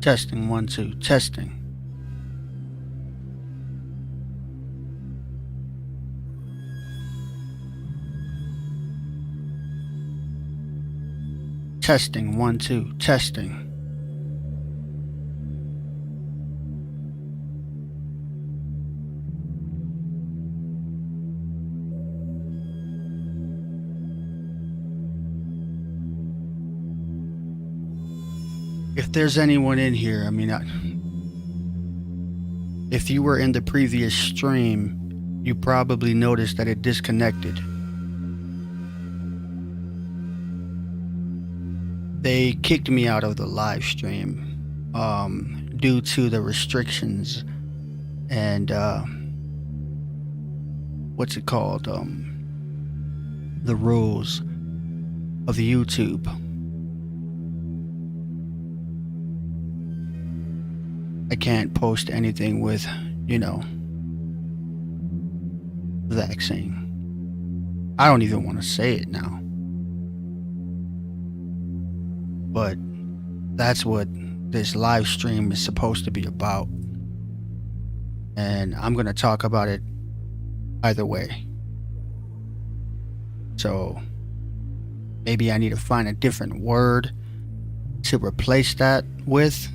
Testing, 1, 2, testing. Testing, 1, 2, testing. If there's anyone in here, I mean, if you were in the previous stream, you probably noticed that it disconnected. They kicked me out of the live stream due to the restrictions and what's it called? The rules of YouTube. I can't post anything with, vaccine. I don't even want to say it now. But that's what this live stream is supposed to be about. And I'm going to talk about it either way. So maybe I need to find a different word to replace that with,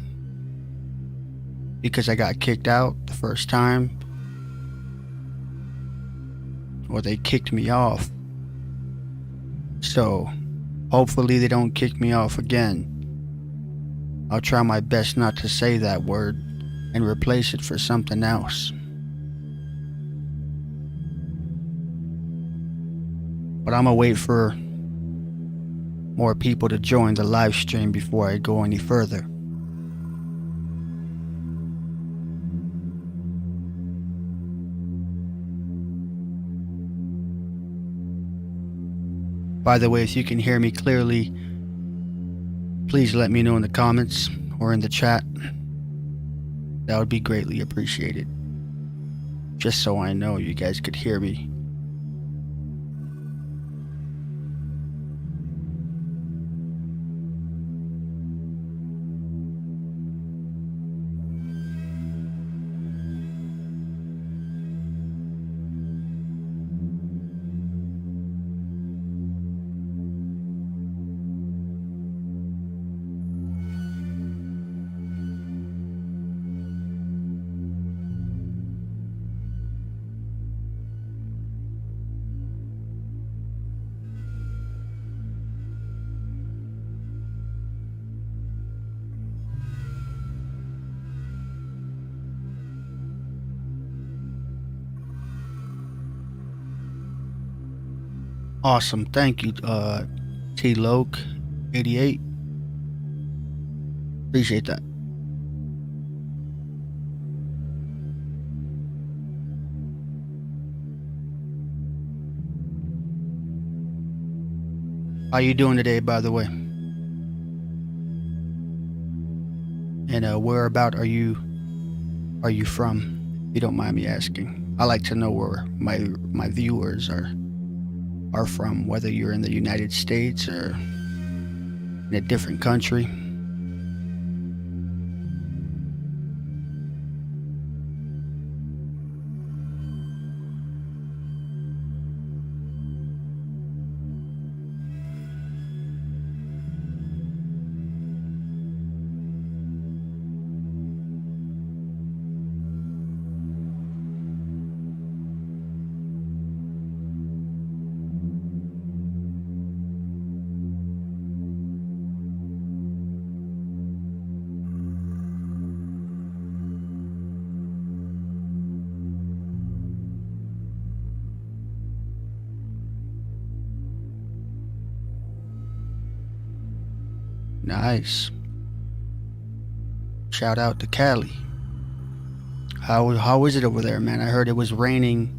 because I got kicked out the first time, or they kicked me off. So hopefully they don't kick me off again. I'll try my best not to say that word and replace it for something else. But I'm gonna wait for more people to join the live stream before I go any further. By the way, if you can hear me clearly, please let me know in the comments or in the chat. That would be greatly appreciated. Just so I know you guys could hear me. Awesome, thank you, T-Loke88. Appreciate that. How you doing today, by the way? And whereabout are you from? If you don't mind me asking. I like to know where my viewers are from, whether you're in the United States or in a different country. Nice. Shout out to Cali. How is it over there, man? I heard it was raining.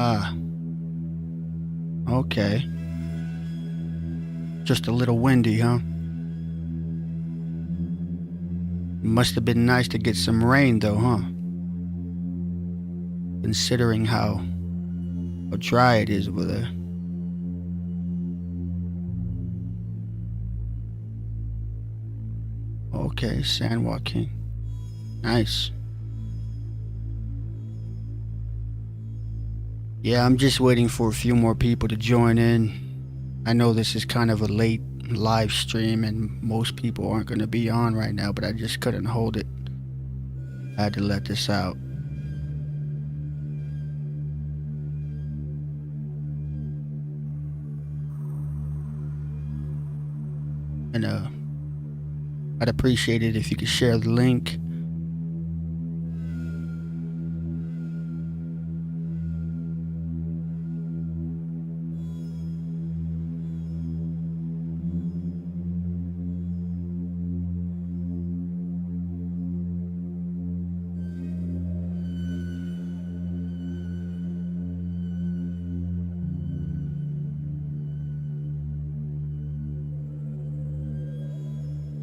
Ah, okay. Just a little windy, huh? Must have been nice to get some rain though, huh? Considering how dry it is over there. Okay, San Joaquin. Nice. Yeah, I'm just waiting for a few more people to join in. I know this is kind of a late live stream and most people aren't going to be on right now, but I just couldn't hold it. I had to let this out. And I'd appreciate it if you could share the link.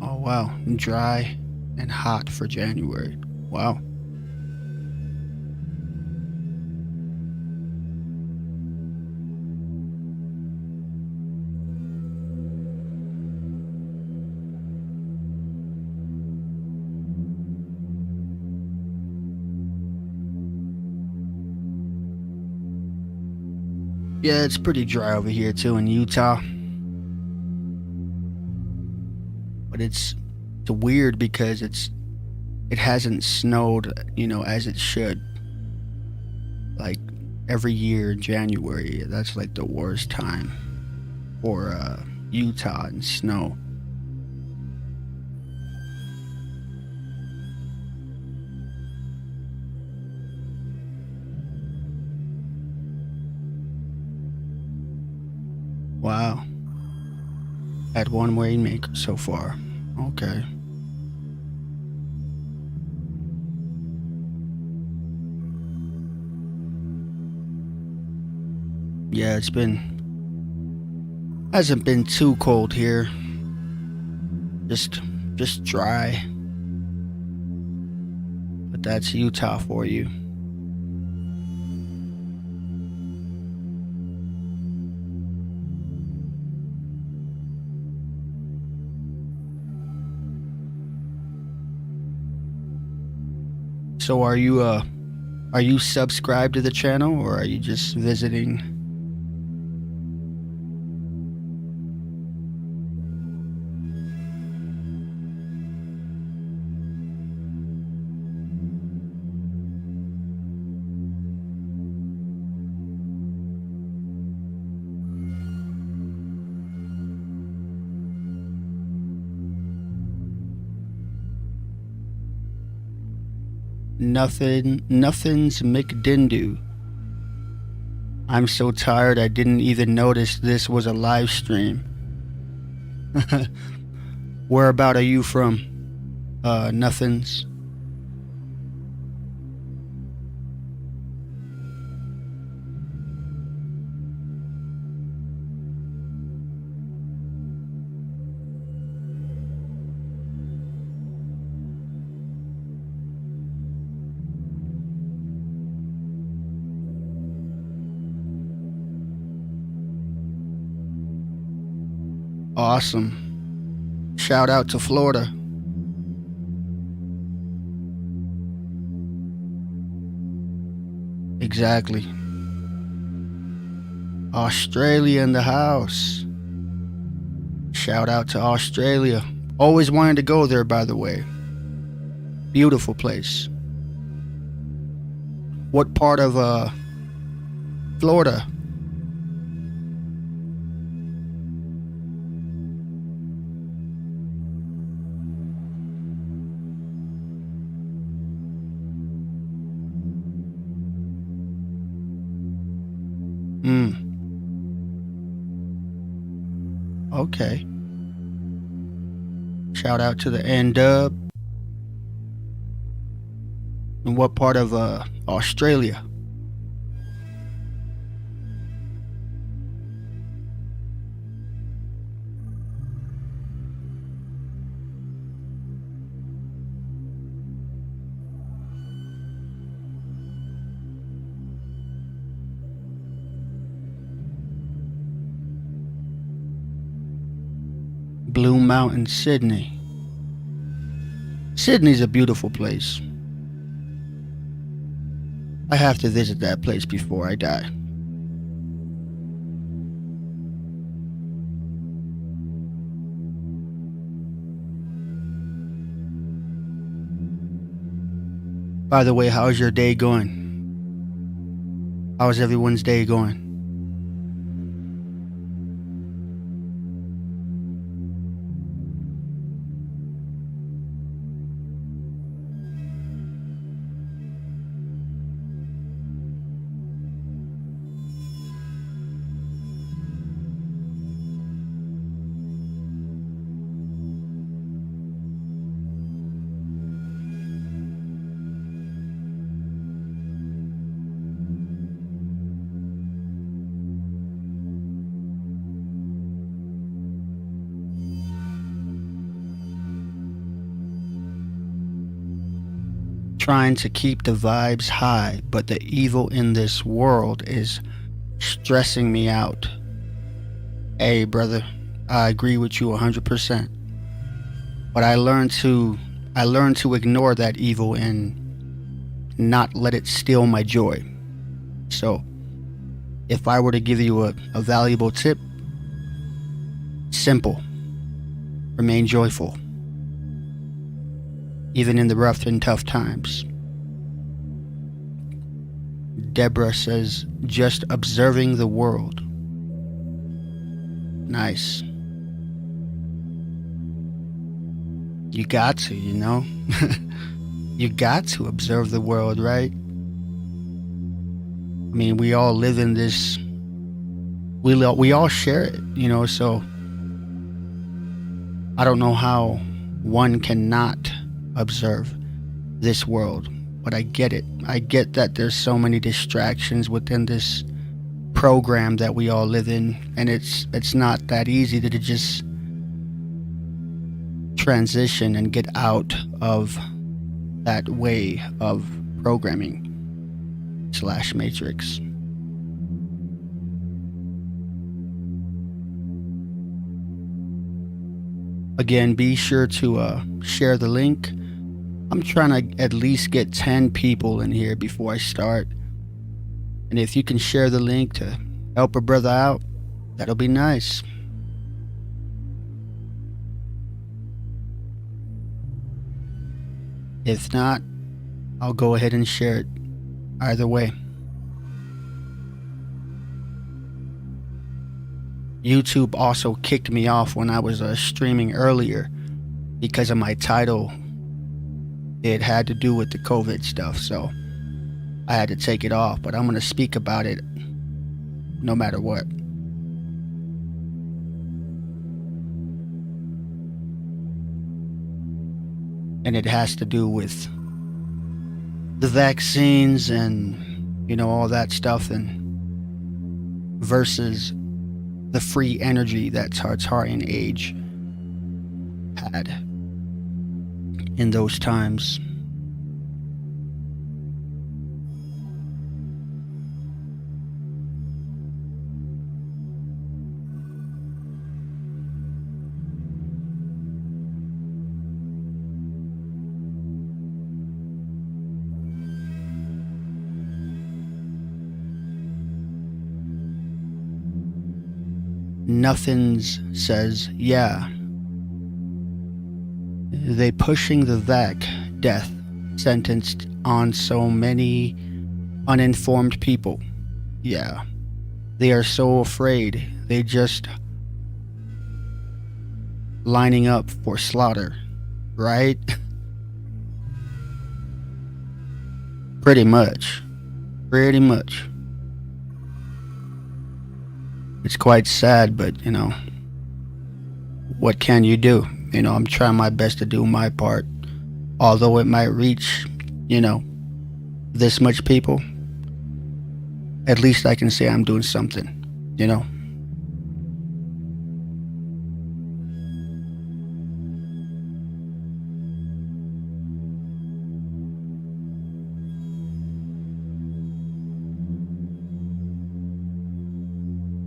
Oh wow, dry and hot for January. Wow. Yeah, it's pretty dry over here too in Utah. But it's weird because it hasn't snowed, as it should. Like every year in January, that's like the worst time for Utah and snow. Wow. Had one rainmaker so far. Okay. Yeah, hasn't been too cold here. Just dry. But that's Utah for you. So are you subscribed to the channel or are you just visiting? Nothing's McDindu. I'm so tired I didn't even notice this was a live stream. Whereabout are you from? Nothings. Awesome. Shout out to Florida. Exactly. Australia in the house. Shout out to Australia. Always wanted to go there, by the way. Beautiful place. What part of Florida? Okay. Shout out to the N-Dub. And what part of Australia? Blue Mountain, Sydney. Sydney's a beautiful place. I have to visit that place before I die. By the way, how's your day going? How's everyone's day going? Trying to keep the vibes high, but the evil in this world is stressing me out. Hey, brother, I agree with you 100%. But I learned to ignore that evil and not let it steal my joy. So, if I were to give you a valuable tip, simple. Remain joyful, even in the rough and tough times. Deborah says, just observing the world. Nice. You got to, you know? You got to observe the world, right? I mean, we all live in this, we all share it, you know, so I don't know how one cannot observe this world, but I get it. I get that there's so many distractions within this program that we all live in, and it's not that easy to just transition and get out of that way of programming / matrix. Again, be sure to share the link. I'm trying to at least get 10 people in here before I start. And if you can share the link to help a brother out, that'll be nice. If not, I'll go ahead and share it. Either way. YouTube also kicked me off when I was streaming earlier because of my title. It had to do with the COVID stuff, so I had to take it off, but I'm going to speak about it no matter what. And it has to do with the vaccines and, you know, all that stuff, and versus the free energy that Tartarian age had in those times. Nothings says, yeah. They pushing the vac death sentenced on so many uninformed people. Yeah. They are so afraid. They just lining up for slaughter, right? Pretty much. It's quite sad, but, you know, what can you do? You know, I'm trying my best to do my part. Although it might reach, you know, this much people, at least I can say I'm doing something, you know?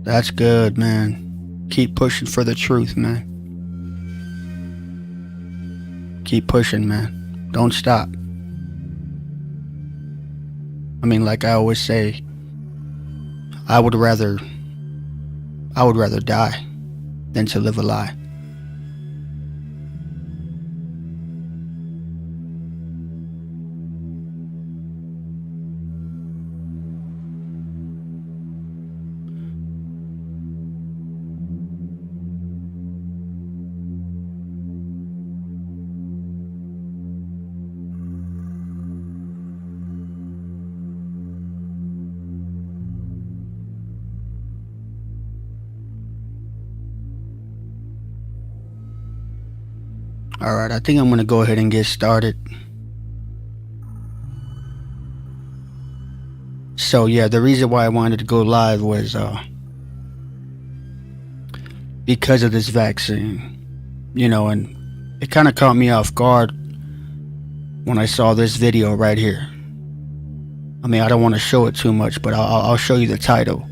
That's good, man. Keep pushing for the truth, man. keep pushing, man. Don't stop. I mean, like I always say, I would rather die than to live a lie. Alright, I think I'm gonna go ahead and get started. So yeah, the reason why I wanted to go live was because of this vaccine. And it kind of caught me off guard when I saw this video right here. I mean, I don't want to show it too much, but I'll show you the title.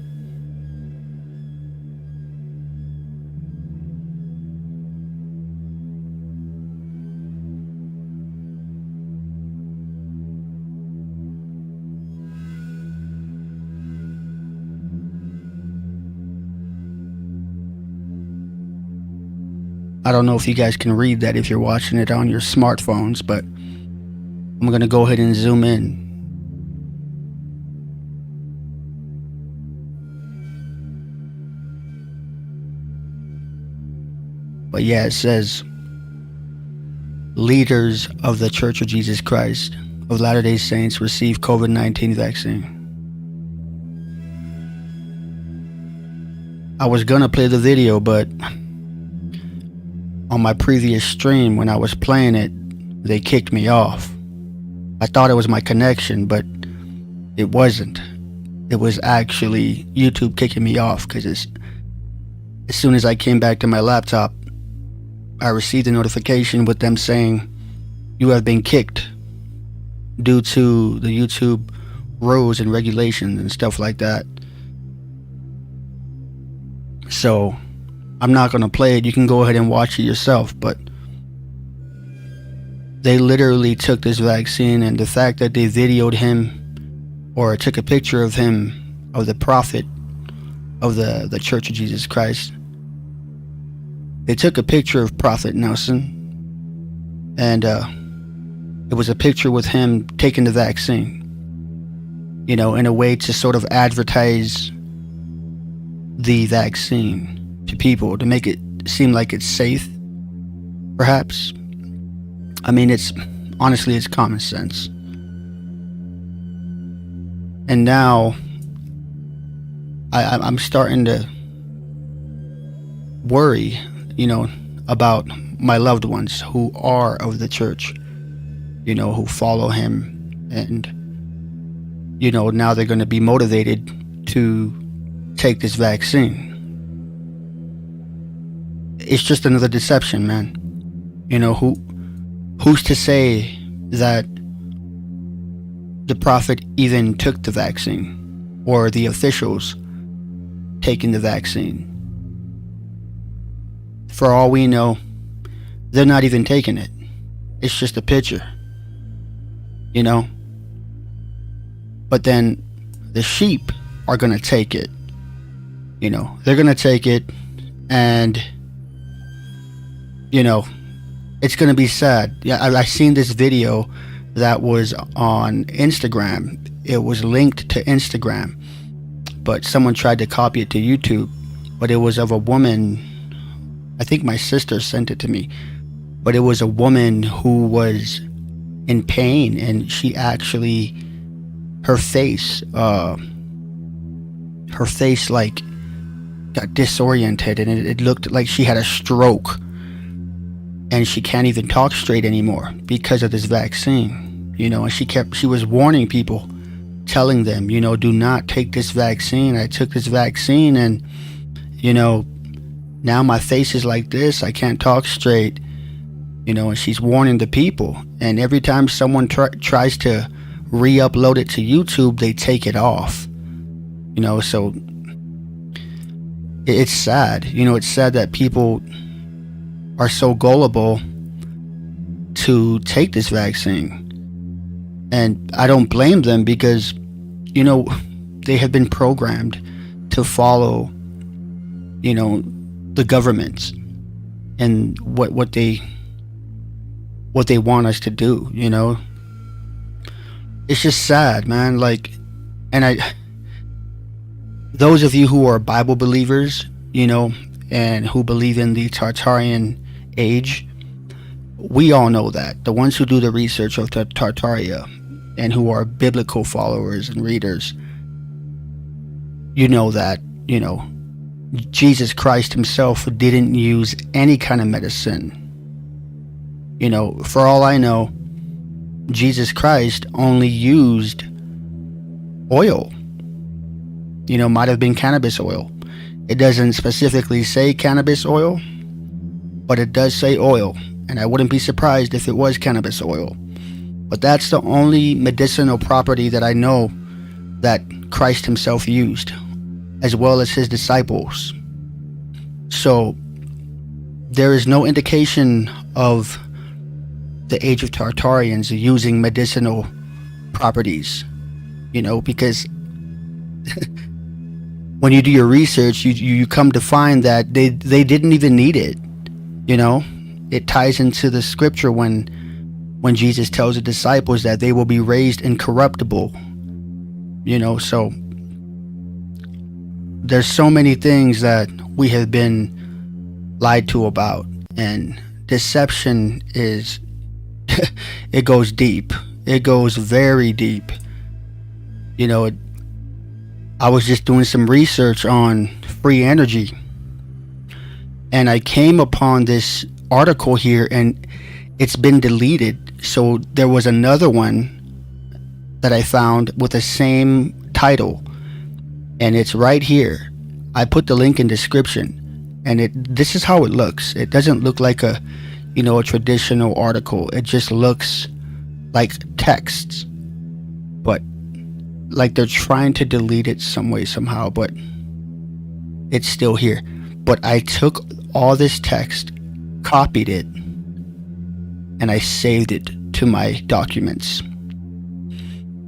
I don't know if you guys can read that if you're watching it on your smartphones, but I'm going to go ahead and zoom in. But yeah, it says, leaders of the Church of Jesus Christ of Latter-day Saints receive COVID-19 vaccine. I was going to play the video, but on my previous stream when I was playing it, they kicked me off. I thought it was my connection, but it wasn't. It was actually YouTube kicking me off, because as soon as I came back to my laptop, I received a notification with them saying, you have been kicked due to the YouTube rules and regulations and stuff like that. So I'm not going to play it. You can go ahead and watch it yourself. But they literally took this vaccine, and the fact that they videoed him or took a picture of him, of the prophet of the Church of Jesus Christ. They took a picture of Prophet Nelson, and it was a picture with him taking the vaccine, in a way to sort of advertise the vaccine to people, to make it seem like it's safe, perhaps. I mean, it's common sense. And now I'm starting to worry, about my loved ones who are of the church, who follow him, and now they're going to be motivated to take this vaccine. It's just another deception, man. Who's to say that the prophet even took the vaccine, or the officials taking the vaccine? For all we know, they're not even taking it. It's just a picture, But then the sheep are going to take it. They're going to take it, and it's going to be sad. Yeah, I seen this video that was on Instagram. It was linked to Instagram, but someone tried to copy it to YouTube. But it was of a woman. I think my sister sent it to me. But it was a woman who was in pain, and she actually, her face like got disoriented, and it looked like she had a stroke, and she can't even talk straight anymore because of this vaccine, and she was warning people, telling them, do not take this vaccine. I took this vaccine, and now my face is like this. I can't talk straight, and she's warning the people. And every time someone tries to re-upload it to YouTube, they take it off, so it's sad. It's sad that people are so gullible to take this vaccine. And I don't blame them because, you know, they have been programmed to follow, you know, the government and what they want us to do, you know. It's just sad, man. Like, and those of you who are Bible believers, you know, and who believe in the Tartarian age, we all know that. The ones who do the research of Tartaria and who are biblical followers and readers, you know that, you know, Jesus Christ himself didn't use any kind of medicine. You know, for all I know, Jesus Christ only used oil. You know, might have been cannabis oil. It doesn't specifically say cannabis oil, but it does say oil. And I wouldn't be surprised if it was cannabis oil. But that's the only medicinal property that I know that Christ himself used, as well as his disciples. So there is no indication of the age of Tartarians using medicinal properties, you know, because when you do your research, you come to find that they didn't even need it, you know. It ties into the scripture when Jesus tells the disciples that they will be raised incorruptible, you know. So there's so many things that we have been lied to about, and deception is it goes deep. It goes very deep. You know, I was just doing some research on free energy, and I came upon this article here, and it's been deleted. So there was another one that I found with the same title, and it's right here. I put the link in description, and this is how it looks. It doesn't look like a, you know, a traditional article. It just looks like texts, but like they're trying to delete it some way, somehow, but it's still here. But I took all this text, copied it, and I saved it to my documents.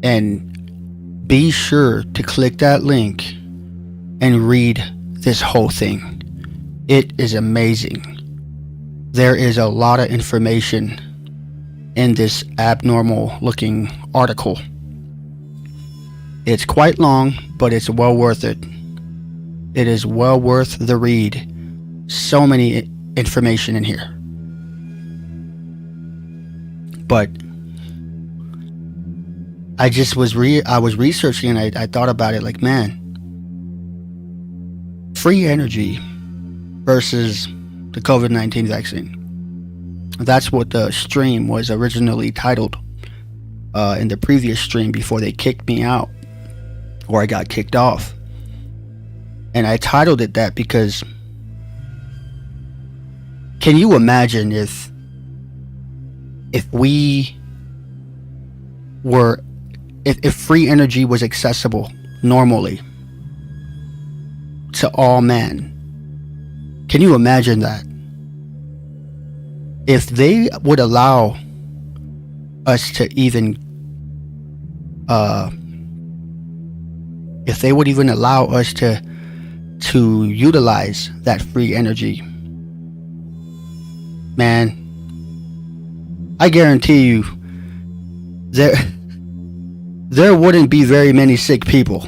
And be sure to click that link and read this whole thing. It is amazing. There is a lot of information in this abnormal looking article. It's quite long, but it's well worth it. It is well worth the read. So many information in here. But I just was researching, and I thought about it, like, man, free energy versus the COVID-19 vaccine. That's what the stream was originally titled in the previous stream before they kicked me out, or I got kicked off. And I titled it that because can you imagine if free energy was accessible normally to all men? Can you imagine that? If they would allow us to even if they would even allow us to utilize that free energy, man, I guarantee you there wouldn't be very many sick people,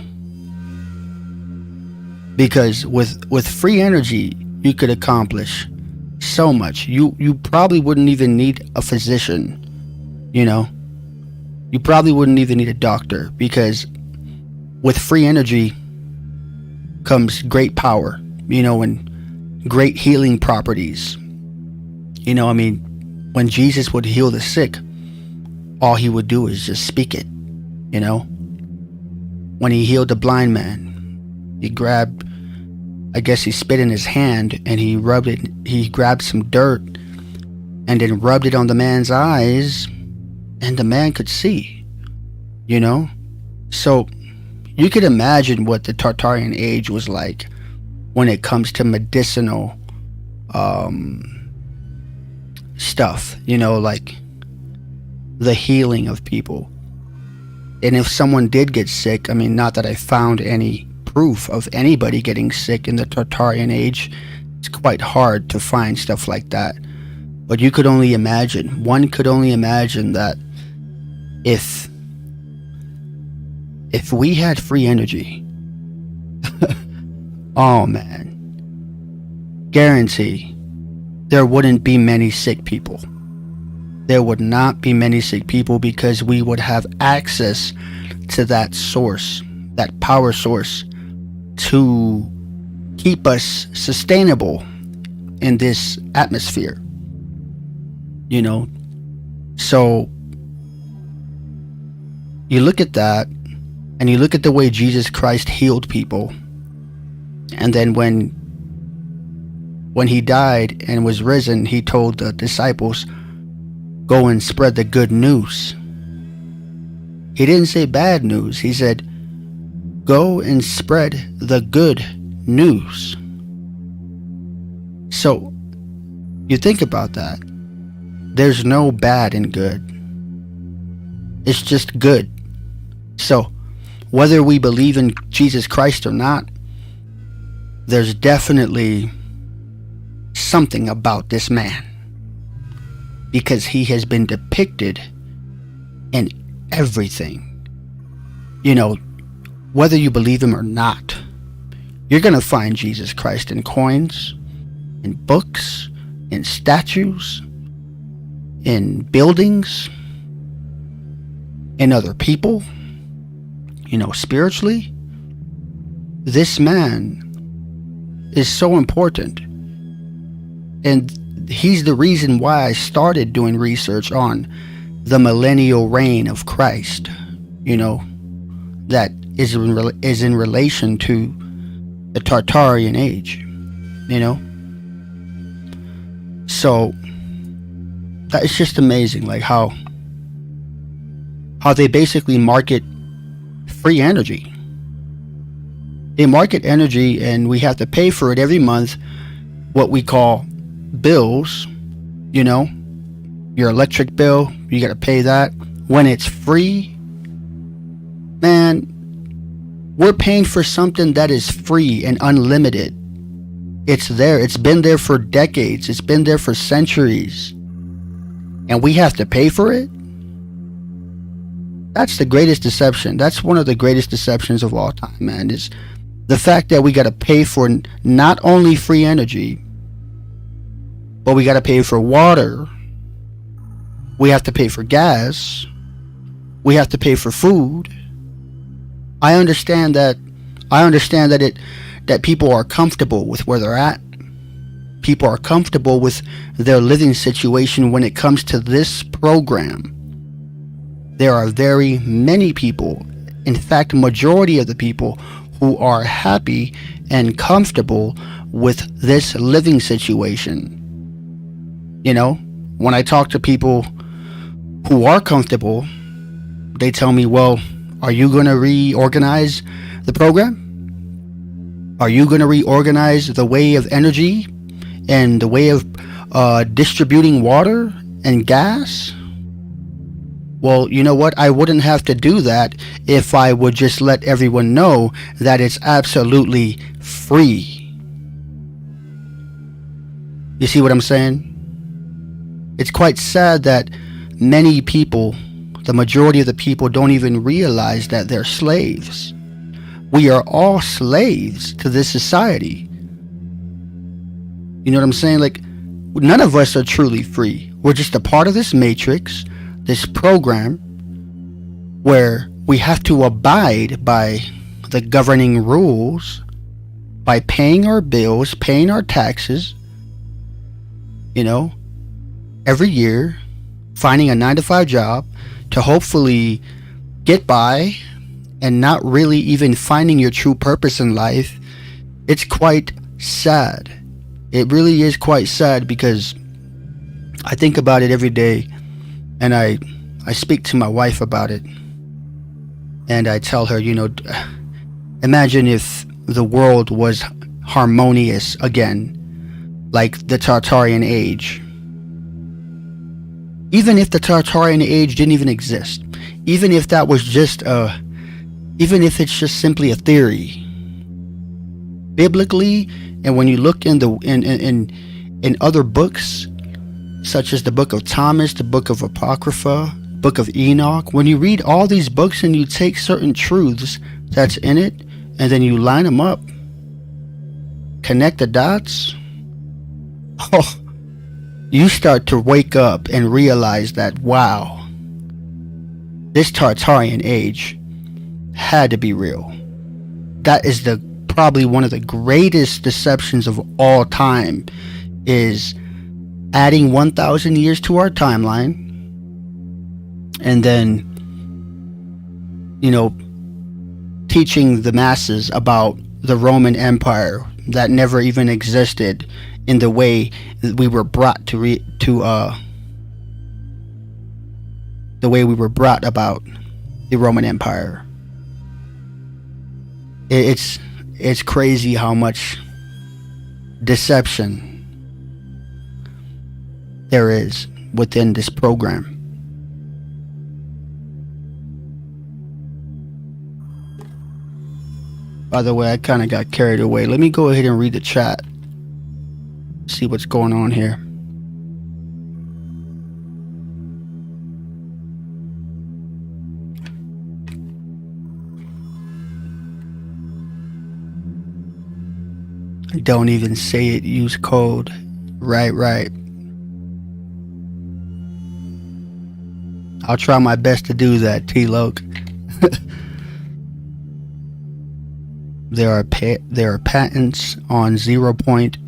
because with free energy you could accomplish so much. You probably wouldn't even need a physician, you know. You probably wouldn't even need a doctor, because with free energy comes great power, you know, and great healing properties. You know, I mean, when Jesus would heal the sick, all he would do is just speak it, you know. When he healed the blind man, he grabbed, I guess he spit in his hand and he rubbed it, he grabbed some dirt and then rubbed it on the man's eyes, and the man could see, you know. So you could imagine what the Tartarian age was like when it comes to medicinal stuff, you know, like the healing of people. And if someone did get sick, I mean, not that I found any proof of anybody getting sick in the Tartarian age. It's quite hard to find stuff like that. But you could only imagine, one could only imagine that if we had free energy, oh man, guarantee there wouldn't be many sick people. There would not be many sick people because we would have access to that source, that power source, to keep us sustainable in this atmosphere. You know, so you look at that and you look at the way Jesus Christ healed people, and then when he died and was risen, he told the disciples, go and spread the good news. He didn't say bad news. He said, go and spread the good news. So you think about that. There's no bad in good. It's just good. So whether we believe in Jesus Christ or not, there's definitely something about this man, because he has been depicted in everything. You know, whether you believe him or not, you're going to find Jesus Christ in coins, in books, in statues, in buildings, in other people, you know, spiritually. This man is so important. And he's the reason why I started doing research on the millennial reign of Christ, you know, that is in relation to the Tartarian age, you know. So it's just amazing, like how they basically market free energy. They market energy, and we have to pay for it every month, what we call bills. You know, your electric bill, you got to pay that. When it's free, man, we're paying for something that is free and unlimited. It's there. It's been there for decades. It's been there for centuries. And we have to pay for it? That's the greatest deception. That's one of the greatest deceptions of all time, man, is the fact that we got to pay for not only free energy, but we got to pay for water. We have to pay for gas. We have to pay for food. I understand that people are comfortable with where they're at. People are comfortable with their living situation when it comes to this program. There are very many people, in fact, majority of the people, who are happy and comfortable with this living situation. You know, when I talk to people who are comfortable, they tell me, well, are you going to reorganize the program? Are you going to reorganize the way of energy and the way of distributing water and gas? Well, you know what? I wouldn't have to do that if I would just let everyone know that it's absolutely free. You see what I'm saying? It's quite sad that many people, the majority of the people, don't even realize that they're slaves. We are all slaves to this society. You know what I'm saying? Like, none of us are truly free. We're just a part of this matrix, this program, where we have to abide by the governing rules, by paying our bills, paying our taxes, you know, every year, finding a 9-to-5 job to hopefully get by, and not really even finding your true purpose in life. It's quite sad. It really is quite sad, because I think about it every day, and I speak to my wife about it, and I tell her, you know, imagine if the world was harmonious again, like the Tartarian age. Even if the Tartarian age didn't even exist, even if that was just even if it's just simply a theory, biblically, and when you look in other books, such as the Book of Thomas, the Book of Apocrypha, Book of Enoch, when you read all these books and you take certain truths that's in it, and then you line them up, connect the dots, oh, you start to wake up and realize that, wow, this Tartarian age had to be real. That is probably one of the greatest deceptions of all time, is adding 1,000 years to our timeline, and then, teaching the masses about the Roman Empire that never even existed in the way that we were brought the way we were brought about the Roman Empire. It's crazy how much deception there is within this program. By the way, I kind of got carried away. Let me go ahead and read the chat. See what's going on here. Don't even say it, use code. Right. I'll try my best to do that, T-Loke. There are patents on 0-point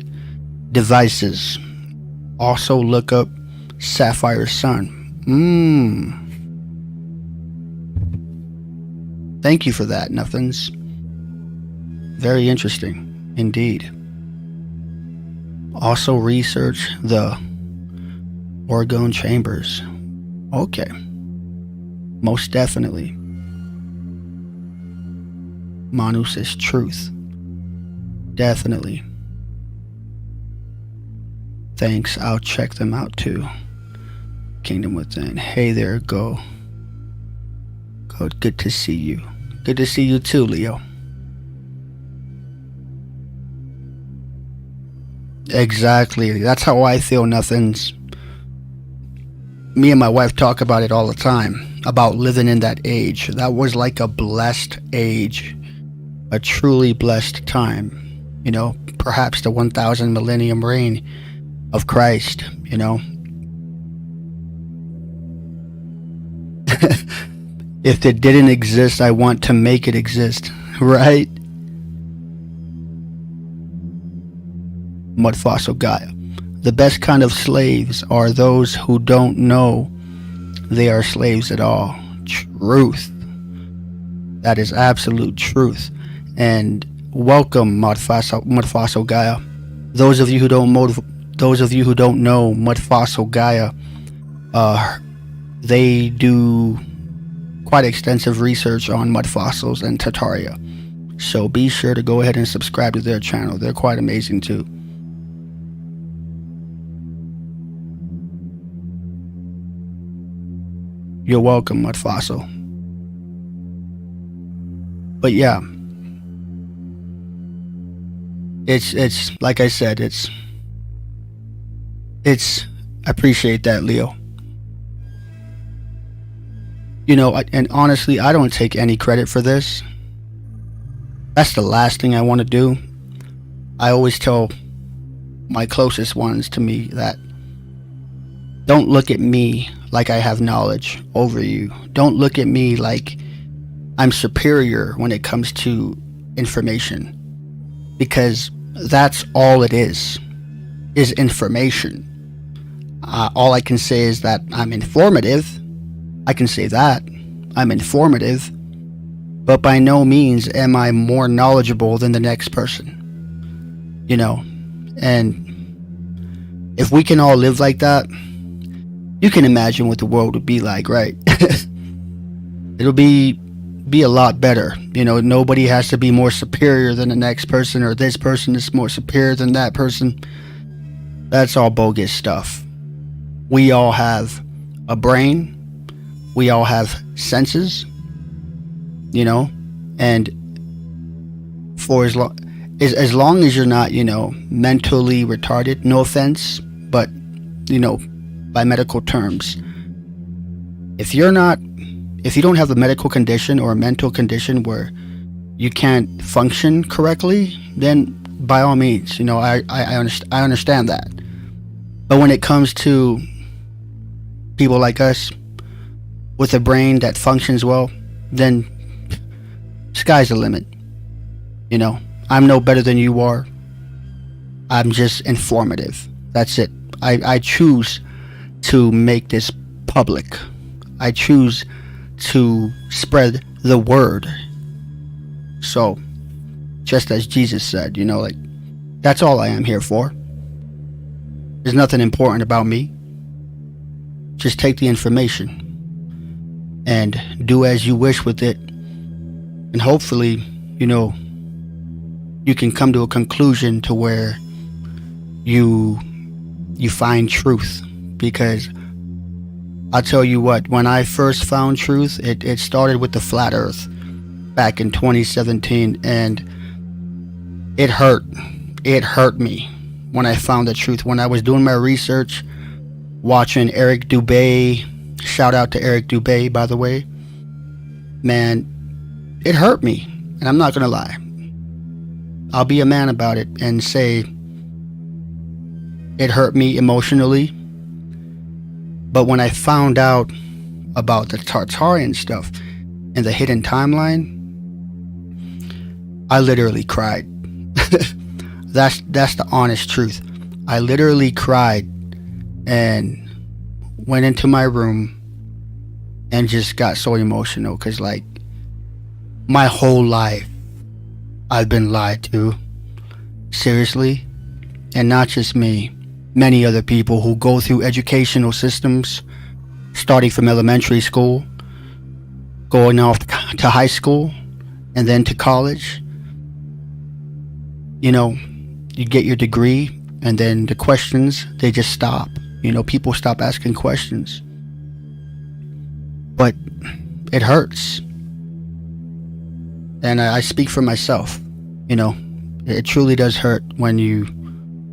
devices. Also look up Sapphire Sun. Thank you for that, Nothings. Very interesting indeed. Also research the orgone chambers. Okay. Most definitely. Manu says truth. Definitely. Thanks, I'll check them out too. Kingdom Within. Hey there, Go. Good to see you. Good to see you too, Leo. Exactly. That's how I feel, Nothings. Me and my wife talk about it all the time, about living in that age. That was like a blessed age. A truly blessed time. Perhaps the 1,000 millennium reign of Christ, If it didn't exist, I want to make it exist, right? Mud Fossil Gaia. The best kind of slaves are those who don't know they are slaves at all. Truth. That is absolute truth. And welcome, Mud Fossil Gaia. Those of you who don't know Mud Fossil Gaia, they do quite extensive research on mud fossils and Tartaria. So be sure to go ahead and subscribe to their channel. They're quite amazing too. You're welcome, Mud Fossil. But yeah, it's like I said, it's I appreciate that, Leo. And honestly, I don't take any credit for this. That's the last thing I want to do. I always tell my closest ones to me that don't look at me like I have knowledge over you. Don't look at me like I'm superior when it comes to information, because that's all it is information. All I can say is that I'm informative. I can say that I'm informative, but by no means am I more knowledgeable than the next person. And if we can all live like that, you can imagine what the world would be like, right? It'll be a lot better. Nobody has to be more superior than the next person, or this person is more superior than that person. That's all bogus stuff. We all have a brain. We all have senses, you know, and for as long as you're not, mentally retarded, no offense, but, by medical terms, if you don't have a medical condition or a mental condition where you can't function correctly, then by all means, I understand that. But when it comes to people like us with a brain that functions well, then sky's the limit. I'm no better than you are. I'm just informative. That's it. I choose to make this public. I choose to spread the word. So, just as Jesus said, that's all I am here for. There's nothing important about me. Just take the information and do as you wish with it. And hopefully, you can come to a conclusion to where you find truth. Because I'll tell you what, when I first found truth, it started with the flat earth back in 2017, and it hurt me when I found the truth. When I was doing my research, watching Eric Dubay, shout out to Eric Dubay, by the way, man, it hurt me, and I'm not gonna lie. I'll be a man about it and say it hurt me emotionally. But when I found out about the Tartarian stuff and the hidden timeline, I literally cried. That's the honest truth. I literally cried and went into my room and just got so emotional, because my whole life I've been lied to. Seriously. And not just me. Many other people who go through educational systems, starting from elementary school, going off to high school, and then to college. You get your degree, and then the questions, they just stop. People stop asking questions. But it hurts. And I speak for myself. It truly does hurt when you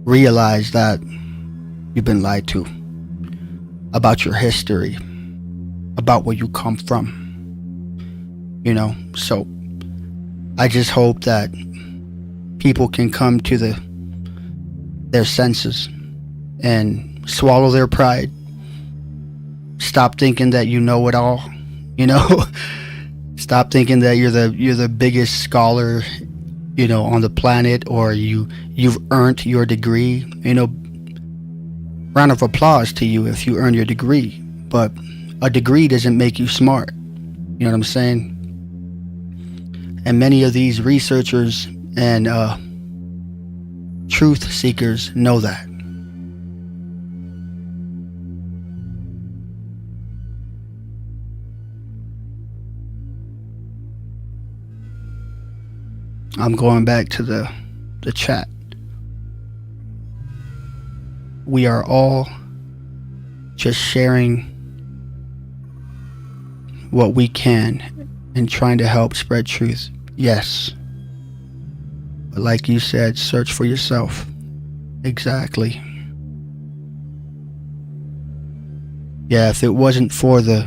realize that you've been lied to about your history, about where you come from. So I just hope that people can come to their senses and swallow their pride. Stop thinking that you know it all. Stop thinking that you're the biggest scholar, on the planet, or you've earned your degree. Round of applause to you if you earn your degree, but a degree doesn't make you smart. You know what I'm saying? And many of these researchers and truth seekers know that. I'm going back to the chat. We are all just sharing what we can and trying to help spread truth. Yes. But like you said, search for yourself. Exactly. Yeah, if it wasn't for the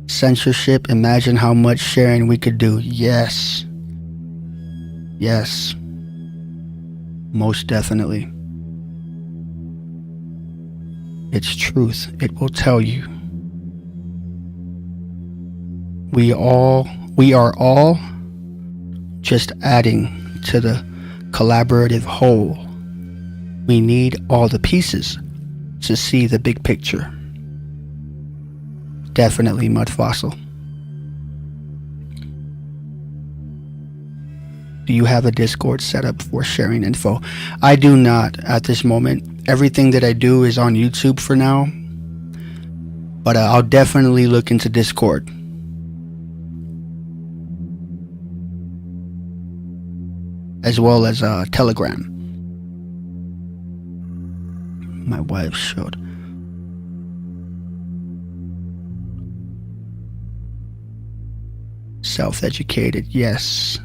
censorship, imagine how much sharing we could do. Yes. Yes. Most definitely. It's truth. It will tell you. We are all just adding to the collaborative whole. We need all the pieces to see the big picture. Definitely, Mud Fossil. Do you have a Discord set up for sharing info? I do not at this moment. Everything that I do is on YouTube for now. But I'll definitely look into Discord. As well as Telegram. My wife showed. self-educated, yes.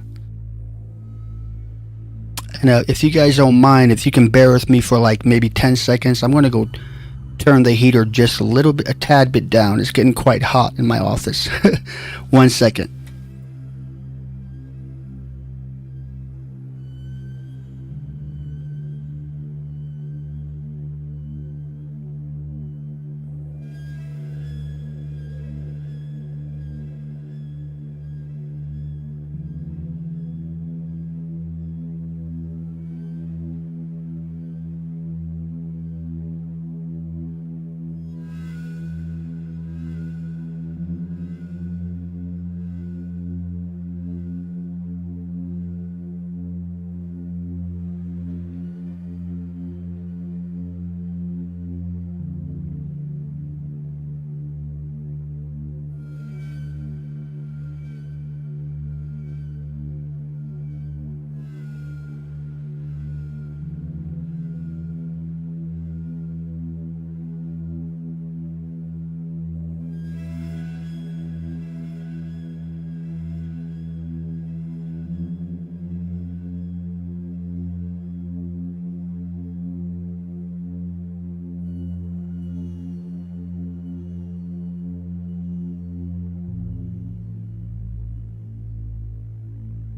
And if you guys don't mind, if you can bear with me for like maybe 10 seconds, I'm going to go turn the heater just a tad bit down. It's getting quite hot in my office. 1 second.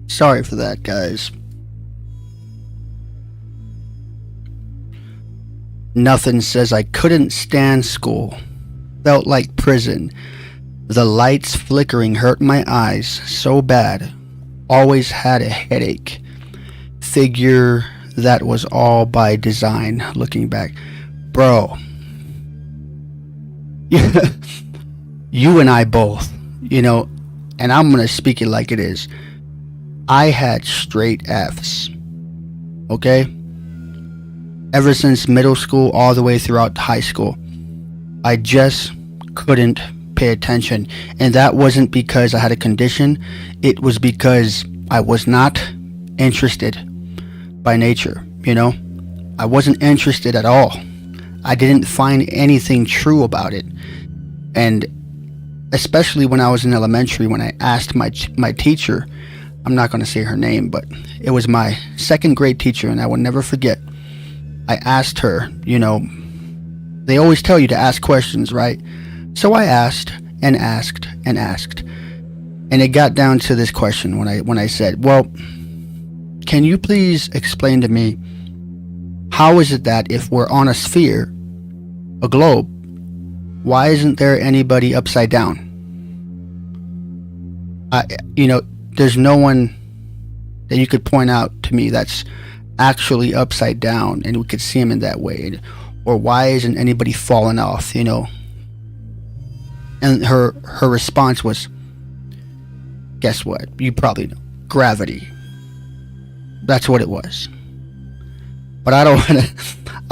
Sorry for that, guys. Nothing says I couldn't stand school. Felt like prison. The lights flickering hurt my eyes so bad. Always had a headache. Figure that was all by design, looking back. Bro. You and I both, and I'm going to speak it like it is. I had straight F's. Okay? Ever since middle school all the way throughout high school. I just couldn't pay attention. And that wasn't because I had a condition. It was because I was not interested by nature, I wasn't interested at all. I didn't find anything true about it. And especially when I was in elementary, when I asked my teacher, I'm not going to say her name, but it was my second grade teacher, and I will never forget. I asked her, they always tell you to ask questions, right? So I asked and asked and asked. And it got down to this question when I said, well, can you please explain to me, how is it that if we're on a sphere, a globe, why isn't there anybody upside down? There's no one that you could point out to me that's actually upside down and we could see him in that way. Or why isn't anybody falling off, And her response was, guess what? You probably know. Gravity. That's what it was. But I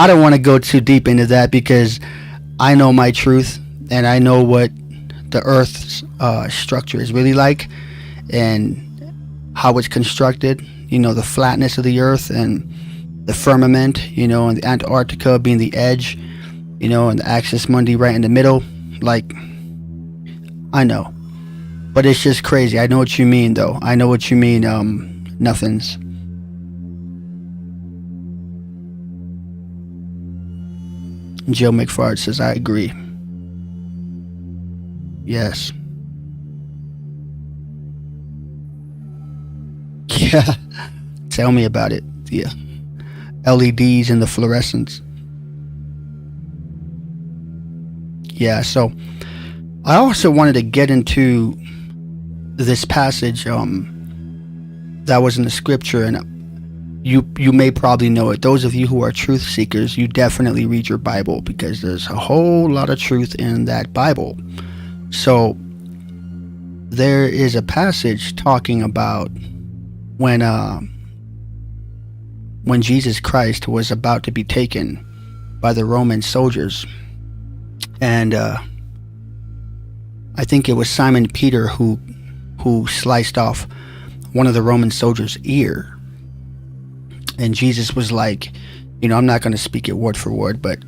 don't want to go too deep into that because I know my truth and I know what the Earth's structure is really like and how it's constructed, the flatness of the Earth and the firmament, and the Antarctica being the edge, and the axis mundi right in the middle. Like, I know. But it's just crazy. I know what you mean, though. I know what you mean, nothings. Jill McFard says, I agree. Yes. Yeah. Tell me about it. Yeah. LEDs and the fluorescence. Yeah, so I also wanted to get into this passage that was in the scripture, and you may probably know it. Those of you who are truth seekers, you definitely read your Bible because there's a whole lot of truth in that Bible. So there is a passage talking about when Jesus Christ was about to be taken by the Roman soldiers, and I think it was Simon Peter who sliced off one of the Roman soldiers' ear. And Jesus was like, I'm not going to speak it word for word, but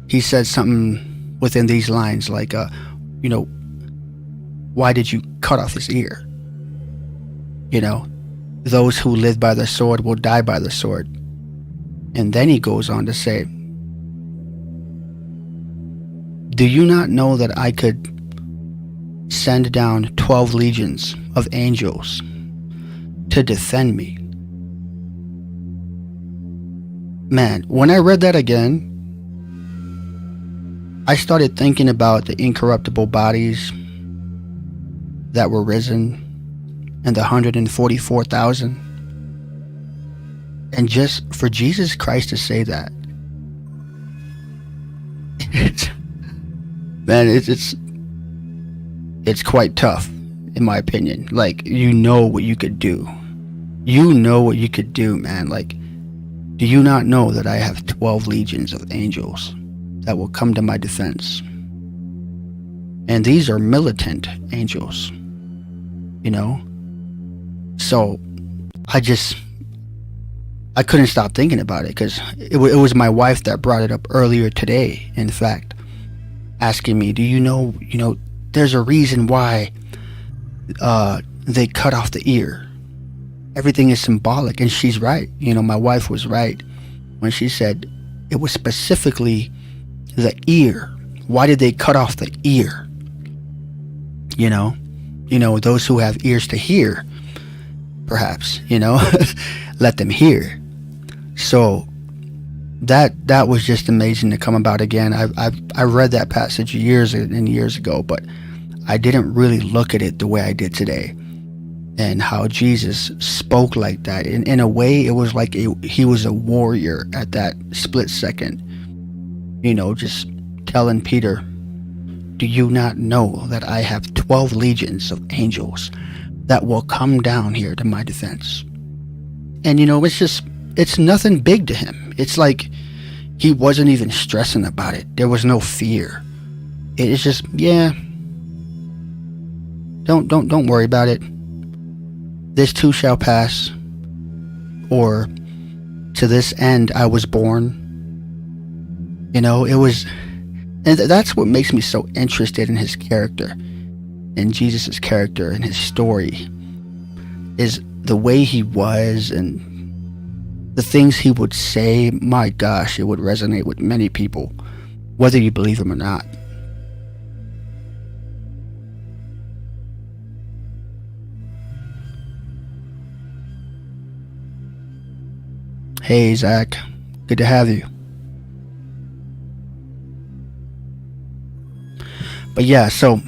he said something within these lines like, why did you cut off his ear? You know, those who live by the sword will die by the sword. And then he goes on to say, do you not know that I could send down 12 legions of angels to defend me? Man, when I read that again, I started thinking about the incorruptible bodies that were risen and the 144,000. And just for Jesus Christ to say that, man, it's quite tough, in my opinion. Like, you know what you could do. You know what you could do, man. Like, do you not know that I have 12 legions of angels that will come to my defense? And these are militant angels, you know? So, I couldn't stop thinking about it, because it was my wife that brought it up earlier today, in fact, asking me, do you know, there's a reason why they cut off the ear. Everything is symbolic, and she's right. My wife was right when she said it was specifically the ear. Why did they cut off the ear? Those who have ears to hear, perhaps, let them hear. So that was just amazing to come about again. I read that passage years and years ago, but I didn't really look at it the way I did today, and how Jesus spoke like that. In a way, it was like he was a warrior at that split second, just telling Peter, do you not know that I have 12 legions of angels that will come down here to my defense? And it's nothing big to him. It's like he wasn't even stressing about it. There was no fear. It's just, yeah, don't worry about it. This too shall pass. Or, to this end I was born. It was, and that's what makes me so interested in his character, in Jesus's character and his story, is the way he was and the things he would say. My gosh, it would resonate with many people, whether you believe him or not. Hey, Zach. Good to have you. But yeah, so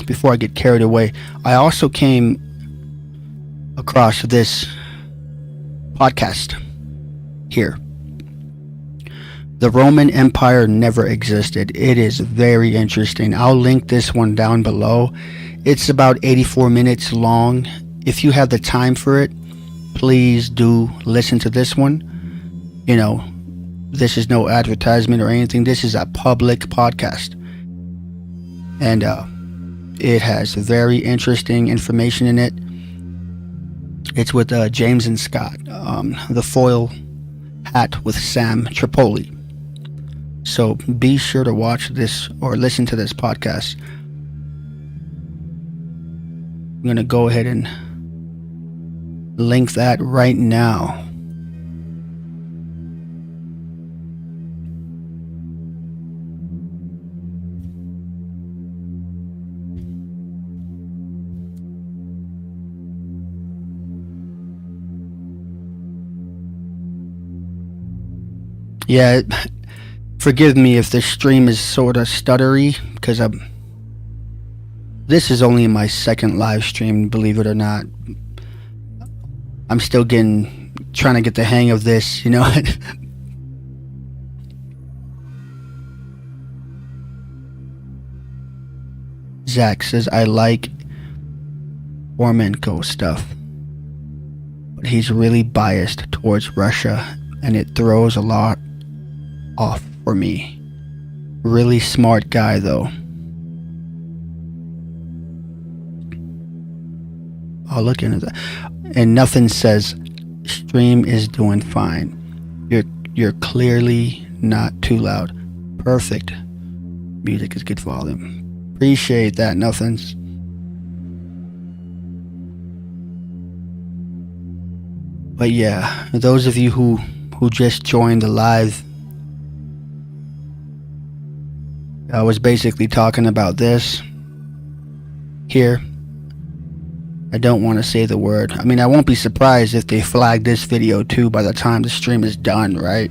before I get carried away, I also came across this podcast here. The Roman Empire never existed. It is very interesting. I'll link this one down below. It's about 84 minutes long. If you have the time for it, please do listen to this one. This is no advertisement or anything. This is a public podcast. And it has very interesting information in it. It's with James and Scott, the foil hat with Sam Tripoli. So be sure to watch this or listen to this podcast. I'm going to go ahead and link that right now. Yeah, forgive me if this stream is sort of stuttery, because this is only my second live stream, believe it or not. I'm still trying to get the hang of this, Zach says, I like Ormenko stuff, but he's really biased towards Russia, and it throws a lot off for me. Really smart guy, though. I'll look into that. And nothing says stream is doing fine. You're clearly not too loud. Perfect. Music is good volume. Appreciate that, Nothings. But yeah, those of you who just joined the live, I was basically talking about this here. I don't want to say the word. I mean, I won't be surprised if they flag this video too by the time the stream is done, right?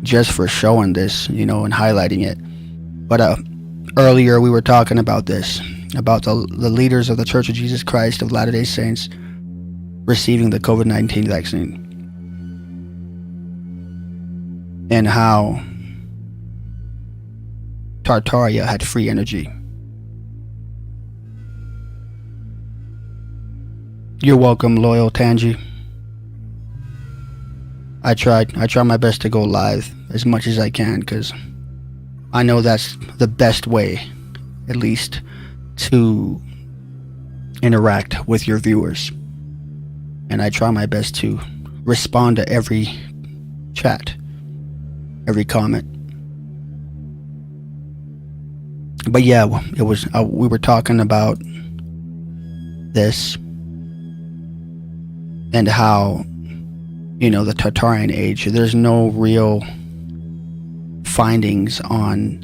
Just for showing this, and highlighting it. But earlier we were talking about this, about the leaders of the Church of Jesus Christ of Latter-day Saints receiving the COVID-19 vaccine. And how Tartaria had free energy. You're welcome, loyal Tangi. I try my best to go live as much as I can, because I know that's the best way, at least, to interact with your viewers. And I try my best to respond to every chat, every comment. But yeah, it was we were talking about this and how, the Tartarian age, there's no real findings on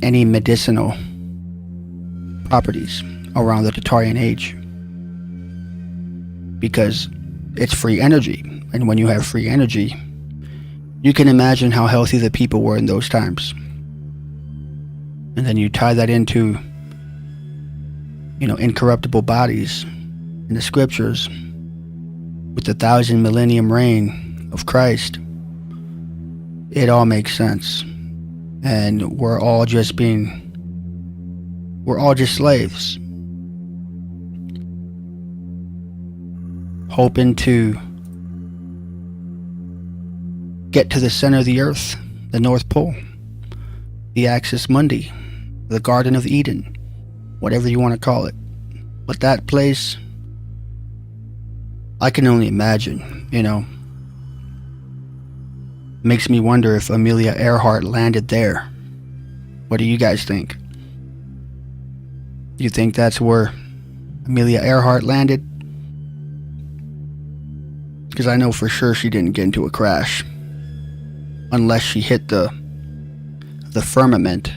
any medicinal properties around the Tartarian age, because it's free energy, and when you have free energy, you can imagine how healthy the people were in those times. And then you tie that into, incorruptible bodies in the scriptures with the 1,000 millennium reign of Christ. It all makes sense. And we're all just slaves, hoping to get to the center of the earth, the North Pole, the Axis Mundi, the Garden of Eden, whatever you want to call it. But that place, I can only imagine, makes me wonder if Amelia Earhart landed there. What do you guys think? Do you think that's where Amelia Earhart landed? Because I know for sure she didn't get into a crash, unless she hit the firmament.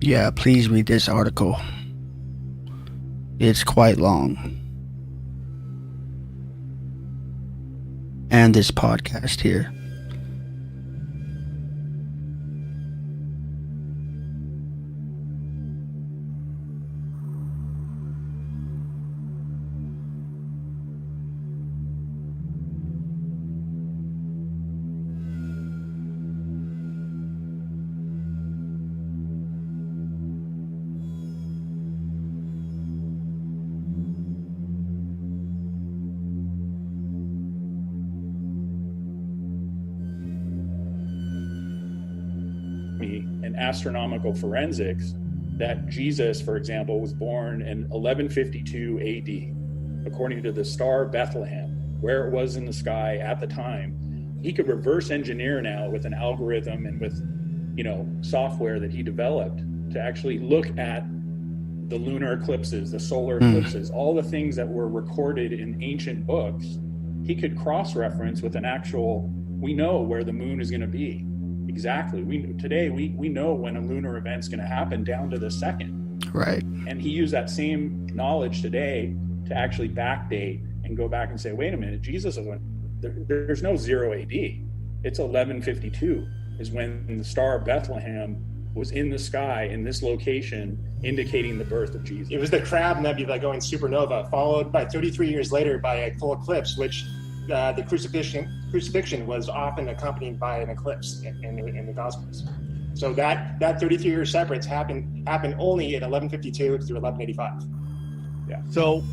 Yeah, please read this article. It's quite long. And this podcast here. In astronomical forensics, that Jesus, for example, was born in 1152 AD, according to the star Bethlehem, where it was in the sky at the time. He could reverse engineer now with an algorithm and with, software that he developed to actually look at the lunar eclipses, the solar eclipses, all the things that were recorded in ancient books. He could cross-reference with an actual, we know where the moon is going to be. exactly. Today we know when a lunar event's going to happen down to the second. Right. And he used that same knowledge today to actually backdate and go back and say, wait a minute, Jesus went, there's no 0 AD. It's 1152 is when the Star of Bethlehem was in the sky in this location, indicating the birth of Jesus. It was the Crab Nebula going supernova, followed by 33 years later by a full eclipse, which the crucifixion was often accompanied by an eclipse in the Gospels. So that 33-year separates happened only in 1152 through 1185. Yeah. So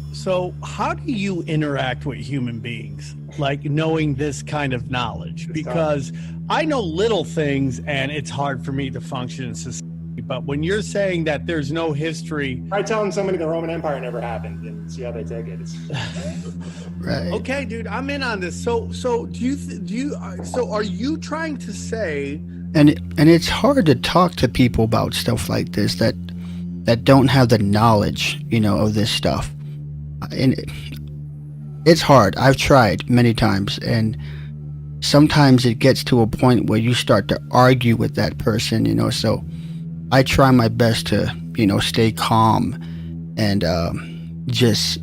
how do you interact with human beings, like knowing this kind of knowledge? Because I know little things and it's hard for me to function in society. But when you're saying that there's no history, I tell them somebody the Roman Empire never happened and see how they take it. Right. Okay, dude, I'm in on this. So are you trying to say? And it's hard to talk to people about stuff like this that don't have the knowledge, of this stuff. And it's hard. I've tried many times, and sometimes it gets to a point where you start to argue with that person, so I try my best to, stay calm and just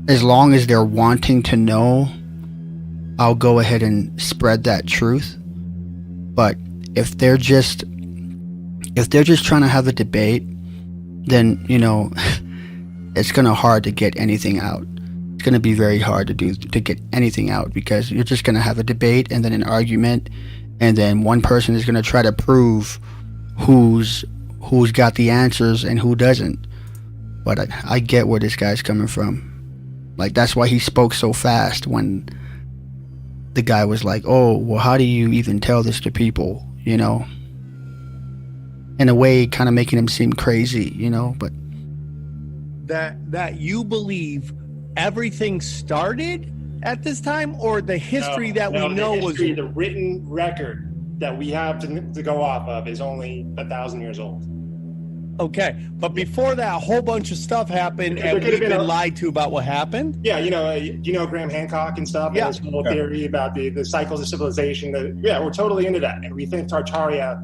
as long as they're wanting to know, I'll go ahead and spread that truth. But if they're just trying to have a debate, then it's gonna hard to get anything out. It's gonna be very hard to get anything out, because you're just gonna have a debate and then an argument, and then one person is gonna try to prove who's got the answers and who doesn't. But I get where this guy's coming from. Like, that's why he spoke so fast when the guy was like, oh, well, how do you even tell this to people, in a way kind of making him seem crazy, but That you believe everything started at this time, or the history that we know was the written record that we have to go off of is only 1,000 years old. okay? But before that, a whole bunch of stuff happened, and we've been lied to about what happened. Yeah, Graham Hancock and stuff. Yeah. And his whole theory about the cycles of civilization. We're totally into that, and we think Tartaria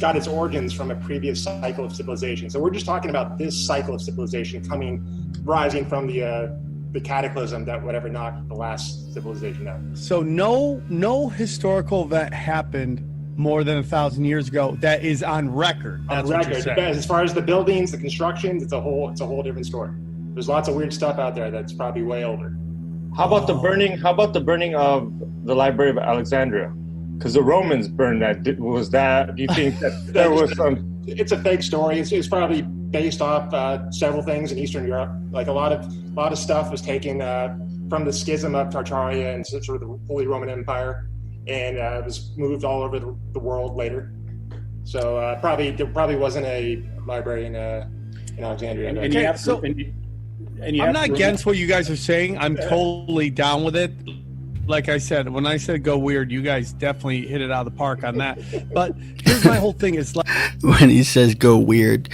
got its origins from a previous cycle of civilization. So we're just talking about this cycle of civilization rising from the cataclysm that whatever knocked the last civilization down. So no historical event happened more than 1,000 years ago that is on record. That's what you're saying. As far as the buildings, the constructions, it's a whole different story. There's lots of weird stuff out there that's probably way older. How about the burning? How about the burning of the Library of Alexandria? Because the Romans burned that. Do you think that there was some? It's a fake story. It's probably based off several things in Eastern Europe. Like a lot of stuff was taken from the schism of Tartaria and sort of the Holy Roman Empire, and was moved all over the world later. So there probably wasn't a library in Alexandria. And Okay, you have so- and you I'm have not to against what you guys are saying. I'm totally down with it. Like I said, when I said go weird, you guys definitely hit it out of the park on that. But here's my whole thing is like, when he says go weird,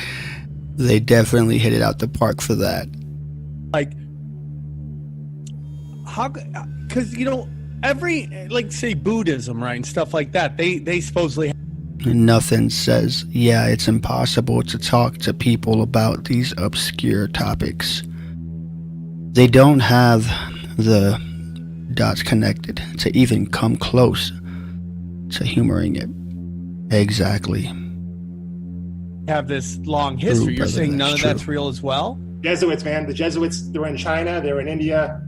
they definitely hit it out the park for that. how, because every, like, say Buddhism, right, and stuff like that, they supposedly Nothing says, yeah, it's impossible to talk to people about these obscure topics. They don't have the dots connected to even come close to humoring it. Exactly. have this long history. You're brother, saying none of true. that's real as well? Jesuits, man. The Jesuits, they were in China, they were in India.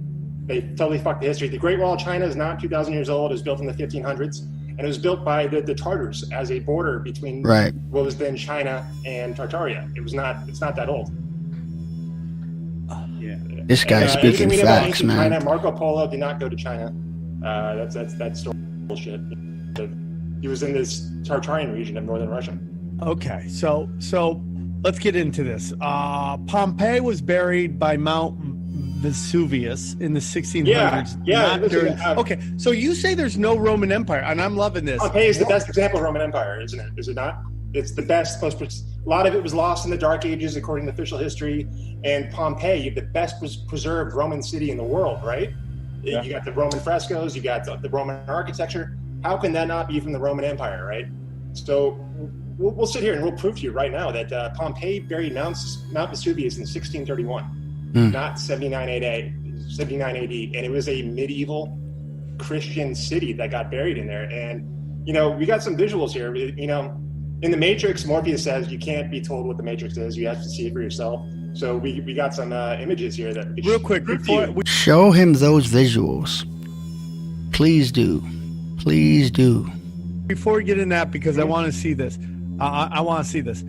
They totally fucked the history. The Great Wall of China is not 2,000 years old. It was built in the 1500s. And it was built by the Tartars as a border between Right. what was then China and Tartaria. It's not that old. Yeah. This guy's speaking anything we know about facts, ancient man. China, Marco Polo did not go to China. That's story bullshit. He was in this Tartarian region of northern Russia. Okay, so let's get into this. Pompeii was buried by Mount Vesuvius in the 1600s. Yeah. not during- okay, so you say there's no Roman Empire, and I'm loving this. Pompeii is the best example of Roman Empire, isn't it? Is it not? It's the best. A lot of it was lost in the Dark Ages, according to official history. And Pompeii, the best preserved Roman city in the world, right? Yeah. You got the Roman frescoes, you got the Roman architecture. How can that not be from the Roman Empire, right? So we'll sit here and we'll prove to you right now that Pompeii buried Mount Vesuvius in 1631, not 79 AD, and it was a medieval Christian city that got buried in there. And we got some visuals here. In the Matrix, Morpheus says you can't be told what the Matrix is; you have to see it for yourself. So we got some images here that real quick before show him those visuals. Please do. Before we get in that, because I want to see this. I want to see this.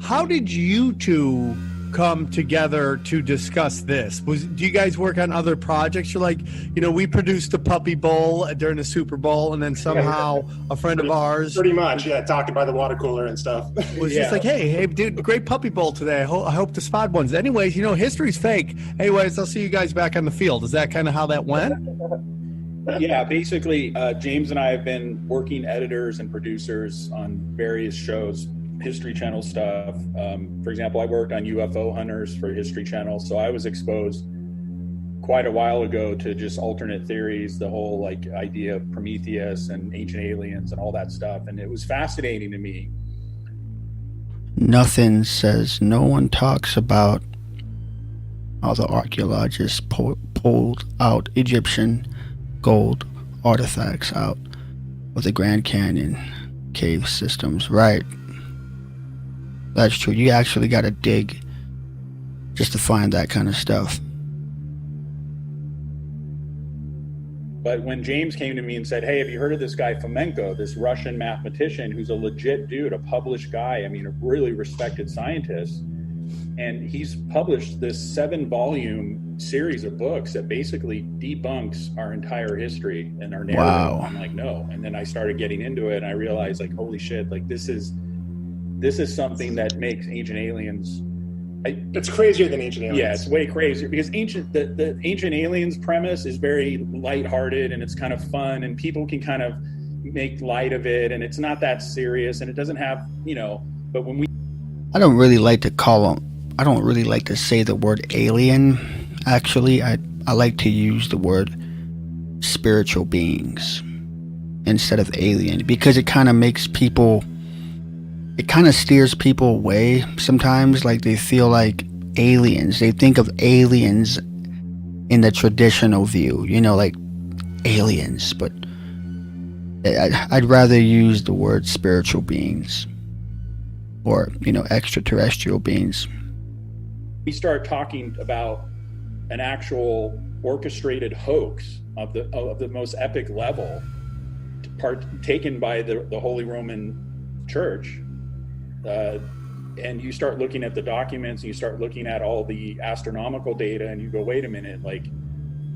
How did you two come together to discuss this? Do you guys work on other projects? You're like, we produced the Puppy Bowl during the Super Bowl, and then somehow a friend of ours, pretty much, talking by the water cooler and stuff, was just like, hey, dude, great Puppy Bowl today. I hope the spot ones. Anyways, history's fake. Anyways, I'll see you guys back on the field. Is that kind of how that went? Yeah, basically, James and I have been working editors and producers on various shows, History Channel stuff. For example, I worked on UFO Hunters for History Channel, so I was exposed quite a while ago to just alternate theories, the whole idea of Prometheus and ancient aliens and all that stuff, and it was fascinating to me. Nothing says no one talks about how the archaeologists pulled out Egyptian gold artifacts out of the Grand Canyon cave systems. Right. That's true. You actually got to dig just to find that kind of stuff. But when James came to me and said, hey, have you heard of this guy Fomenko, this Russian mathematician who's a legit dude, a published guy, a really respected scientist, and he's published this 7-volume series of books that basically debunks our entire history and our narrative. Wow. I'm like, no. And then I started getting into it, and I realized, holy shit, this is something that makes Ancient Aliens. It's crazier than Ancient Aliens. Yeah, it's way crazier because the Ancient Aliens premise is very lighthearted and it's kind of fun and people can kind of make light of it and it's not that serious and it doesn't have, but when we... I don't really like to say the word alien. Actually, I like to use the word spiritual beings instead of alien because it kind of makes people... It kind of steers people away sometimes, they feel like aliens. They think of aliens in the traditional view, aliens. But I'd rather use the word spiritual beings or, extraterrestrial beings. We start talking about an actual orchestrated hoax of the most epic level taken by the Holy Roman Church. And you start looking at the documents and you start looking at all the astronomical data and you go, wait a minute,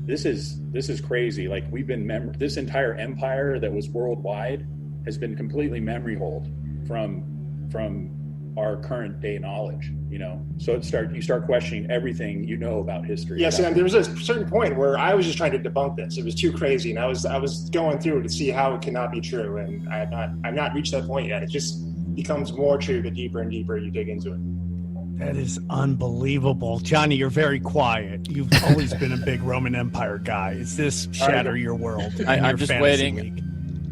this is crazy. We've been this entire empire that was worldwide has been completely memory holed from our current day knowledge, so you start questioning everything about history. Yes, and there was a certain point where I was just trying to debunk this. It was too crazy, and I was going through to see how it cannot be true, and I've not reached that point yet. It just becomes more true the deeper and deeper you dig into it. That is unbelievable. Johnny, you're very quiet. You've always been a big Roman Empire guy. Is this shatter your world? I'm just waiting.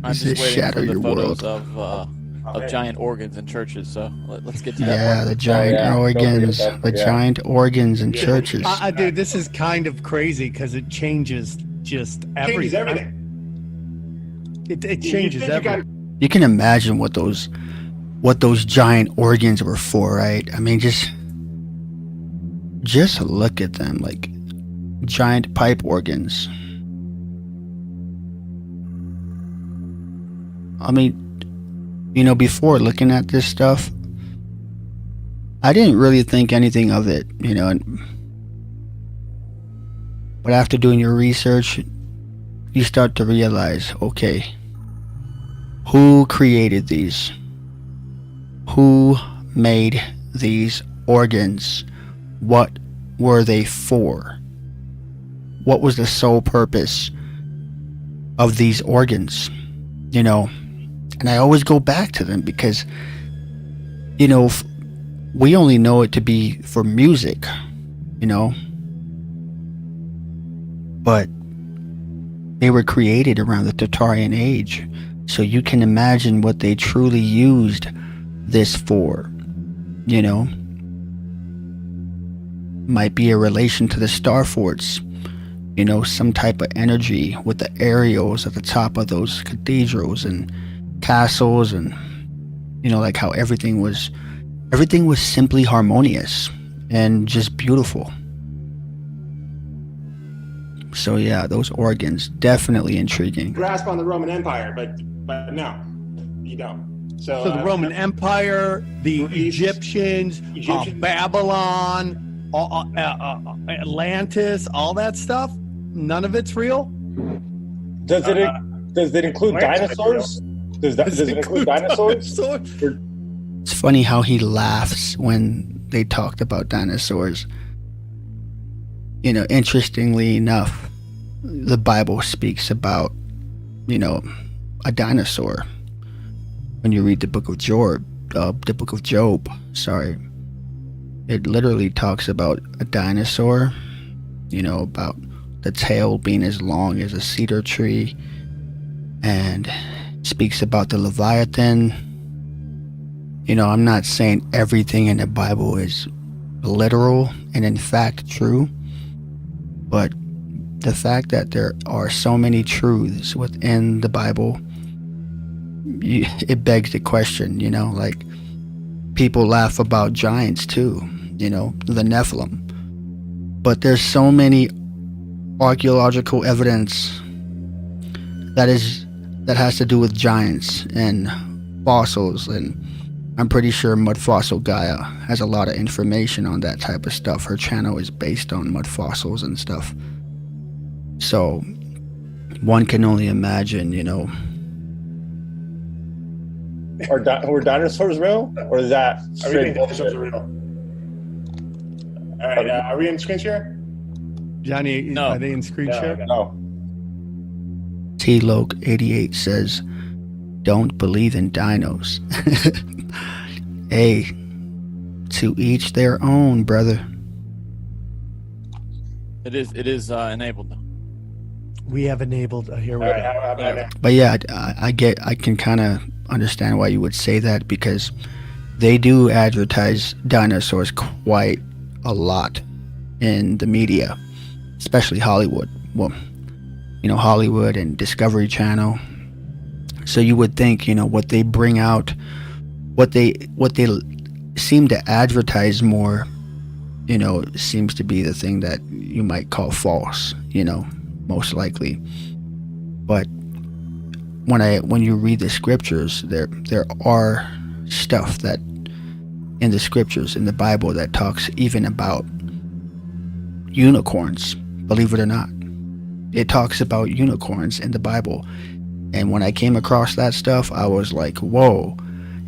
I'm just waiting for the photos of giant organs in churches. So let's get to that. Yeah, the giant organs. The giant organs in churches. Dude, this is kind of crazy because it changes just everything. Changes everything. It changes everything. You can imagine what those giant organs were for, right? Just look at them, giant pipe organs. Before looking at this stuff, I didn't really think anything of it, but after doing your research, you start to realize, okay, who created these? Who made these organs? What were they for? What was the sole purpose of these organs? And I always go back to them because, we only know it to be for music, but they were created around the Tartarian age. So you can imagine what they truly used this for, you know. Might be a relation to the star forts, you know, some type of energy with the aerials at the top of those cathedrals and castles, and you know, like how everything was simply harmonious and just beautiful. So yeah, those organs, definitely intriguing. Grasp on the Roman Empire, but no, you don't. So the Roman Empire, the Greece, Egyptians, Babylon, Atlantis, all that stuff, none of it's real? Does it include dinosaurs? Does it include dinosaurs? It's funny how he laughs when they talked about dinosaurs. You know, interestingly enough, the Bible speaks about, you know, a dinosaur. When you read the book of Job, it literally talks about a dinosaur, you know, about the tail being as long as a cedar tree, and speaks about the Leviathan. You know, I'm not saying everything in the Bible is literal and in fact true, but the fact that there are so many truths within the Bible, it begs the question, you know, like people laugh about giants too, you know, the Nephilim, but there's so many archaeological evidence that has to do with giants and fossils, and I'm pretty sure Mud Fossil Gaia has a lot of information on that type of stuff. Her channel is based on mud fossils and stuff. So one can only imagine, you know. Were dinosaurs real? Or is that straight dinosaurs are real? All right, are we in screen share? Johnny, No. Are they in screen share? Okay. No. T-Loke88 says, don't believe in dinos. Hey, to each their own, brother. It is enabled though. We have enabled. Here we All go. right, how about now? But yeah, I can kind of understand why you would say that, because they do advertise dinosaurs quite a lot in the media, especially Hollywood. Well, you know, Hollywood and Discovery Channel. So you would think, you know, what they bring out, what they seem to advertise more, you know, seems to be the thing that you might call false, you know, most likely. But when you read the scriptures, there are stuff that in the scriptures in the Bible that talks even about unicorns, believe it or not. It talks about unicorns in the Bible. And when I came across that stuff, I was like, whoa.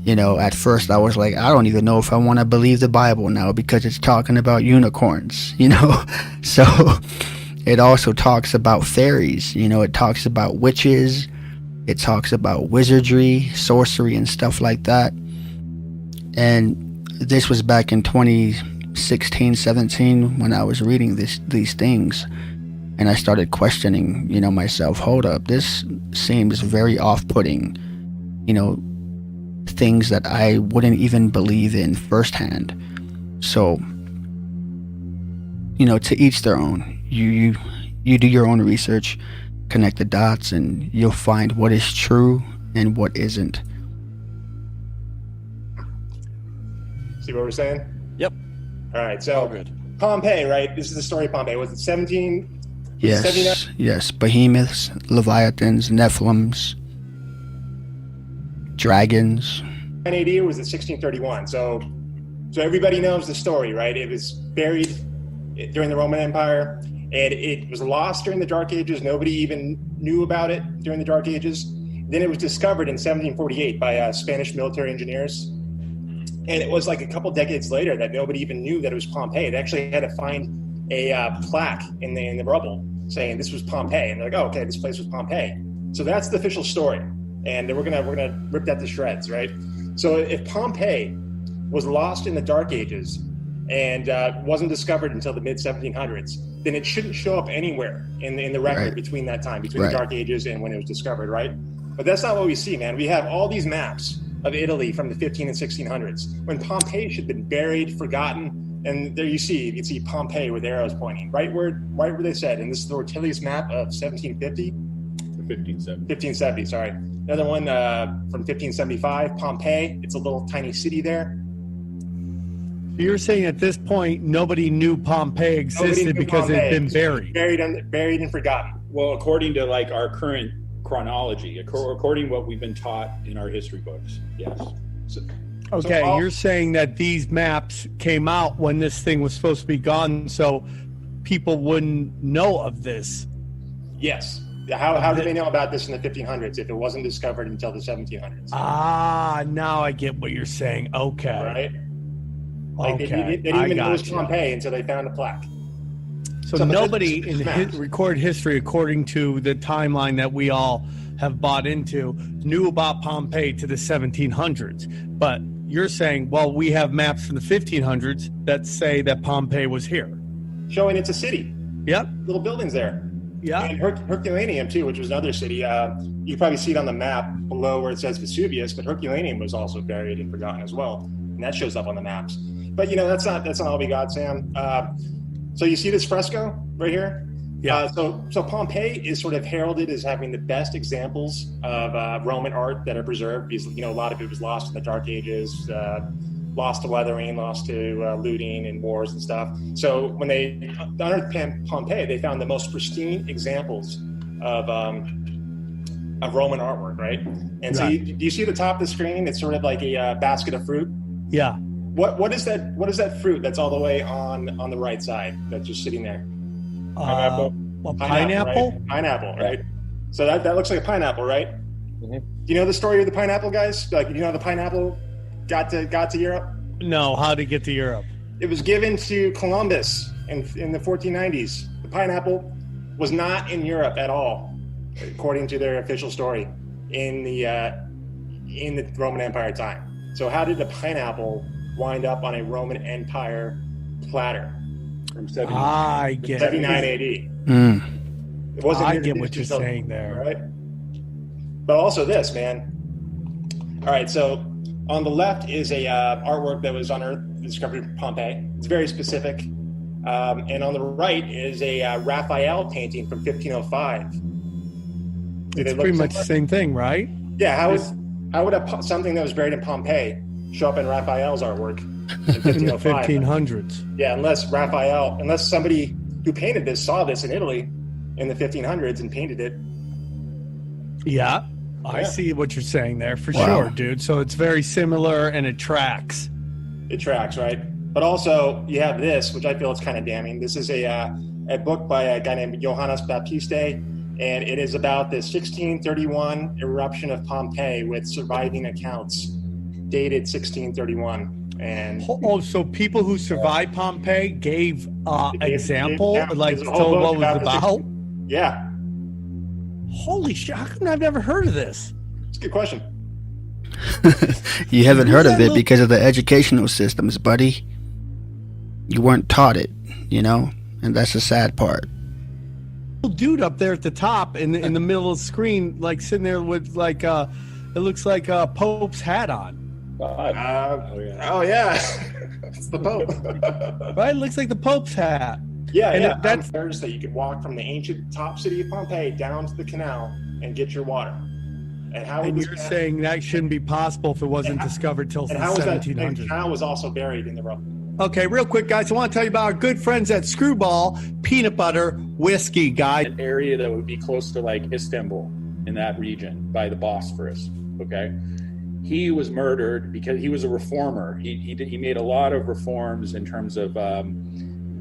You know, at first I was like, I don't even know if I want to believe the Bible now, because it's talking about unicorns, you know. So it also talks about fairies, you know, it talks about witches, it talks about wizardry, sorcery, and stuff like that. And this was back in 2016, 17, when I was reading these things. And I started questioning, you know, myself, hold up, this seems very off-putting, you know, things that I wouldn't even believe in firsthand. So, you know, to each their own. You do your own research, connect the dots, and you'll find what is true and what isn't. See what we're saying? Yep. All right, All so good. Pompeii, right? This is the story of Pompeii. Was it 17? Yes, behemoths, leviathans, nephilims, dragons. 9 AD, or was it 1631? So everybody knows the story, right? It was buried during the Roman Empire, and it was lost during the Dark Ages. Nobody even knew about it during the Dark Ages. Then it was discovered in 1748 by Spanish military engineers. And it was like a couple decades later that nobody even knew that it was Pompeii. They actually had to find a plaque in the rubble saying this was Pompeii, and they're like, oh, okay, this place was Pompeii. So that's the official story, and we're gonna rip that to shreds, right? So if Pompeii was lost in the Dark Ages and wasn't discovered until the mid 1700s, then it shouldn't show up anywhere in the record Right. between that time, between Right. the Dark Ages and when it was discovered, right? But that's not what we see, man. We have all these maps of Italy from the 15 and 1600s when Pompeii should have been buried, forgotten. And there you can see Pompeii with arrows pointing right where they said. And this is the Ortelius map of 1750. 1570, sorry. Another one from 1575, Pompeii. It's a little tiny city there. You're saying at this point nobody knew Pompeii existed because it had been buried. Buried and forgotten. Well, according to like our current chronology, according to what we've been taught in our history books, yes. Okay, you're saying that these maps came out when this thing was supposed to be gone, so people wouldn't know of this. Yes. How did they know about this in the 1500s if it wasn't discovered until the 1700s? Ah, now I get what you're saying. Okay. Right? Like they didn't even know it was Pompeii until they found a plaque. So nobody in recorded history, according to the timeline that we all have bought into, knew about Pompeii to the 1700s. But you're saying, well, we have maps from the 1500s that say that Pompeii was here. Showing it's a city. Yep. Little buildings there. Yeah. And Herculaneum, too, which was another city. You probably see it on the map below where it says Vesuvius, but Herculaneum was also buried and forgotten as well. And that shows up on the maps. But, that's not all we got, Sam. So you see this fresco right here? Yeah. So Pompeii is sort of heralded as having the best examples of Roman art that are preserved because, a lot of it was lost in the Dark Ages, lost to weathering, lost to looting and wars and stuff. So when they unearthed Pompeii, they found the most pristine examples of Roman artwork, right? And so do you see the top of the screen? It's sort of like a basket of fruit. Yeah. What is that? What is that fruit that's all the way on the right side that's just sitting there? Pineapple. Pineapple, right? Pineapple, right? So that looks like a pineapple, right? Mm-hmm. Do you know the story of the pineapple, guys? Like, the pineapple got to Europe? No, how did it get to Europe? It was given to Columbus in the 1490s. The pineapple was not in Europe at all, according to their official story in the Roman Empire time. So how did the pineapple wind up on a Roman Empire platter from 79 AD? It wasn't. I get what you're saying there, right? But also this, man. All right, so on the left is a artwork that was unearthed, discovered in Pompeii. It's very specific. And on the right is a Raphael painting from 1505. It's pretty much the same thing, right? Yeah. How would something that was buried in Pompeii show up in Raphael's artwork in 1505? In the 1500s. Yeah, unless somebody who painted this saw this in Italy in the 1500s and painted it. Yeah. I see what you're saying there for sure, dude. So it's very similar and it tracks. It tracks, right? But also you have this, which I feel is kind of damning. This is a book by a guy named Johannes Baptiste, and it is about the 1631 eruption of Pompeii with surviving accounts dated 1631. And so people who survived Pompeii gave example, told what it was about? Yeah. Holy shit, how come I've never heard of this? It's a good question. You haven't heard of it because of the educational systems, buddy. You weren't taught it, and that's the sad part. Dude up there at the top in the middle of the screen, like sitting there with it looks like a Pope's hat on. Oh yeah. It's the Pope. Right? It looks like the Pope's hat. Yeah, and that's that you could walk from the ancient top city of Pompeii down to the canal and get your water. And you're saying that shouldn't be possible if it wasn't discovered till the 1700s. The canal was also buried in the rock. Okay, real quick, guys, I want to tell you about our good friends at Screwball Peanut Butter Whiskey, guys. An area that would be close to like Istanbul in that region by the Bosphorus. Okay, he was murdered because he was a reformer. He made a lot of reforms in terms of.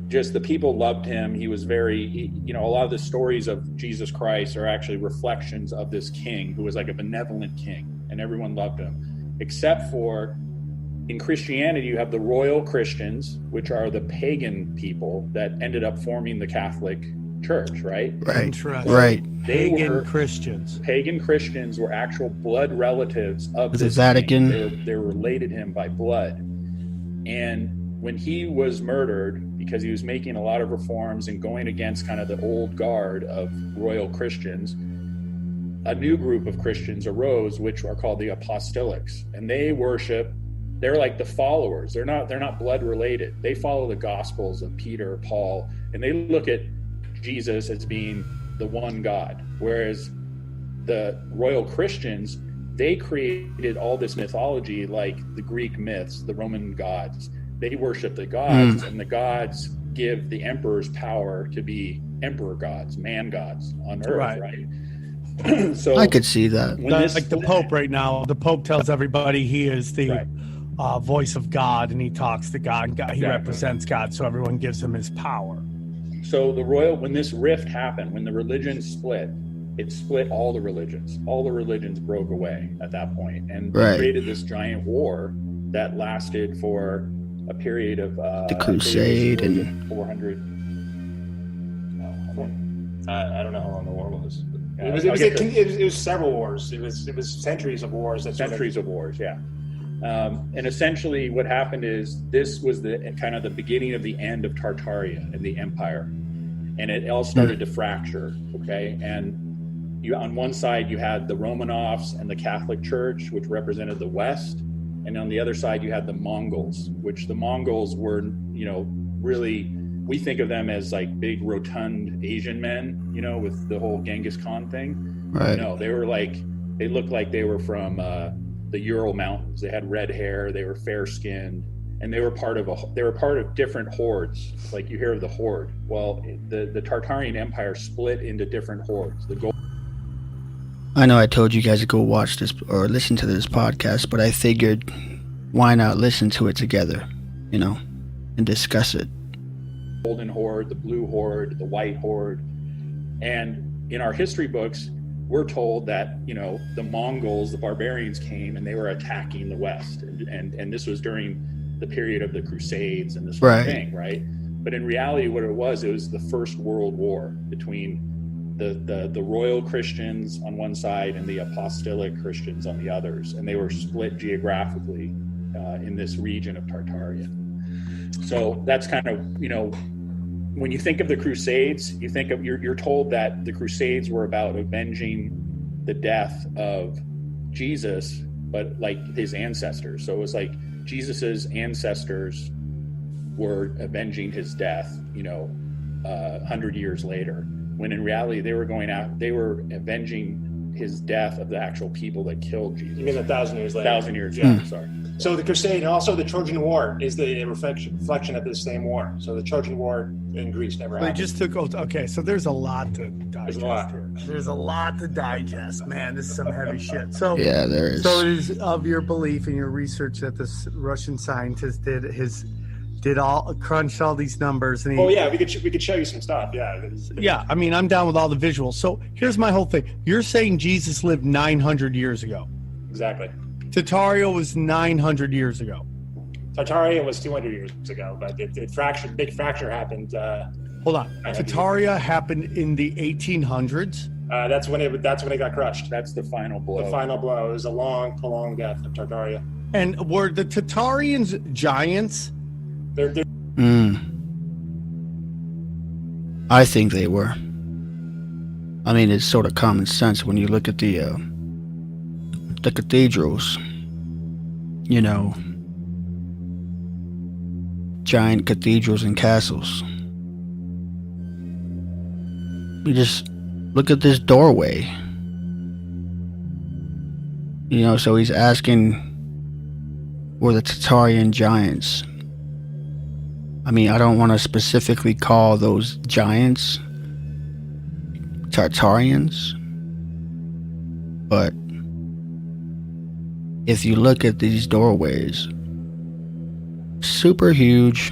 Just the people loved him. He was a lot of the stories of Jesus Christ are actually reflections of this king who was like a benevolent king, and everyone loved him. Except for in Christianity, you have the royal Christians, which are the pagan people that ended up forming the Catholic Church, right? Right. Pagan Christians were actual blood relatives of the Vatican. They were related to him by blood. And when he was murdered, because he was making a lot of reforms and going against kind of the old guard of royal Christians, a new group of Christians arose, which are called the apostolics, and they're like the followers. They're not blood related. They follow the gospels of Peter, Paul, and they look at Jesus as being the one God. Whereas the royal Christians, they created all this mythology, like the Greek myths, the Roman gods. They worship the gods, and the gods give the emperors power to be emperor gods, man gods on earth, right? So I could see that. Like the Pope right now, the Pope tells everybody he is the voice of God, and he talks to God, and God, he represents God, so everyone gives him his power. So when this rift happened, when the religions split, it split all the religions. All the religions broke away at that point, and created this giant war that lasted for a period of the Crusade and 400. I don't know how long the war was. It was several wars. It was centuries of wars. Centuries of wars, yeah. And essentially, what happened is this was the kind of the beginning of the end of Tartarian and the empire, and it all started to fracture. Okay, and on one side you had the Romanovs and the Catholic Church, which represented the West, and on the other side you had the Mongols, which the Mongols were, really, we think of them as like big rotund Asian men, with the whole Genghis Khan thing. Right. No, they looked like they were from the Ural Mountains. They had red hair, they were fair skinned, and they were part of different hordes. Like you hear of the horde. Well, the Tartarian Empire split into different hordes. I know I told you guys to go watch this or listen to this podcast, but I figured why not listen to it together, and discuss it. Golden Horde, the Blue Horde, the White Horde. And in our history books, we're told that, the Mongols, the barbarians came and they were attacking the West. And this was during the period of the Crusades and this whole thing, right? But in reality, what it was the First World War between the royal Christians on one side and the apostolic Christians on the others. And they were split geographically in this region of Tartarian. So that's kind of, when you think of the Crusades, you think of you're told that the Crusades were about avenging the death of Jesus, but like his ancestors. So it was like Jesus's ancestors were avenging his death, 100 years later. When in reality they were avenging his death of the actual people that killed Jesus. You mean 1,000 years later? 1,000 years, yeah. Sorry. So the Crusade and also the Trojan War is the reflection of this same war. So the Trojan War in Greece never happened. They just took. Okay, so there's a lot to digest here. There's a lot to digest, man. This is some heavy shit. So yeah, there is. So it is of your belief and your research that this Russian scientist crunched all these numbers. And we could show you some stuff. Yeah, I mean, I'm down with all the visuals. So here's my whole thing. You're saying Jesus lived 900 years ago. Exactly. Tartaria was 900 years ago. Tartarian was 200 years ago, but it fractured. Big fracture happened. Hold on. Tartaria happened in the 1800s. That's when it got crushed. That's the final blow. The final blow. It was a long, prolonged death of Tartaria. And were the Tartarians giants? I think they were. I mean, it's sort of common sense when you look at the cathedrals, giant cathedrals and castles. You just look at this doorway. So he's asking, were the Tartarian giants? I mean, I don't want to specifically call those giants Tartarians, but if you look at these doorways, super huge.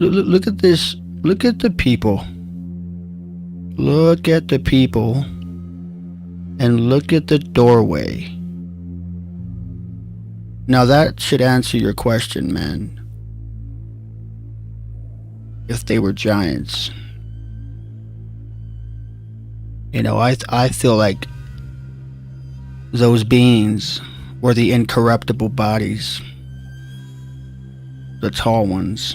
Look at this. Look at the people. Look at the people. And look at the doorway. Now that should answer your question, man. If they were giants. I feel like those beings were the incorruptible bodies. The tall ones.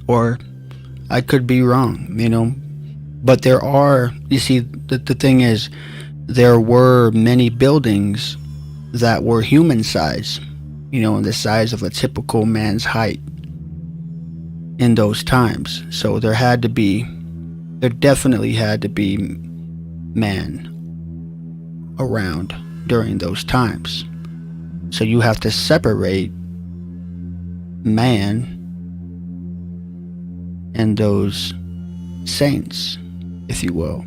Or I could be wrong, But there are, you see, the thing is, there were many buildings that were human size, you know, the size of a typical man's height in those times. So there definitely had to be man around during those times. So you have to separate man and those saints, if you will,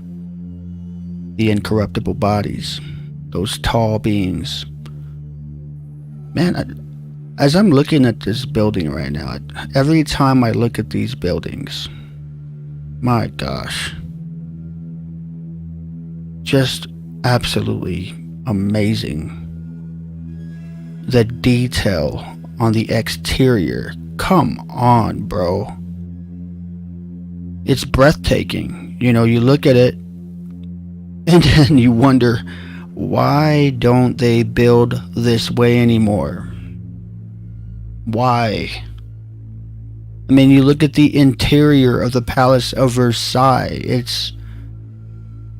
the incorruptible bodies, those tall beings. Man, as I'm looking at this building right now, every time I look at these buildings, my gosh, just absolutely amazing. The detail on the exterior, come on, bro. It's breathtaking. You know, you look at it and then you wonder, why don't they build this way anymore? Why? I mean, you look at the interior of the Palace of Versailles. It's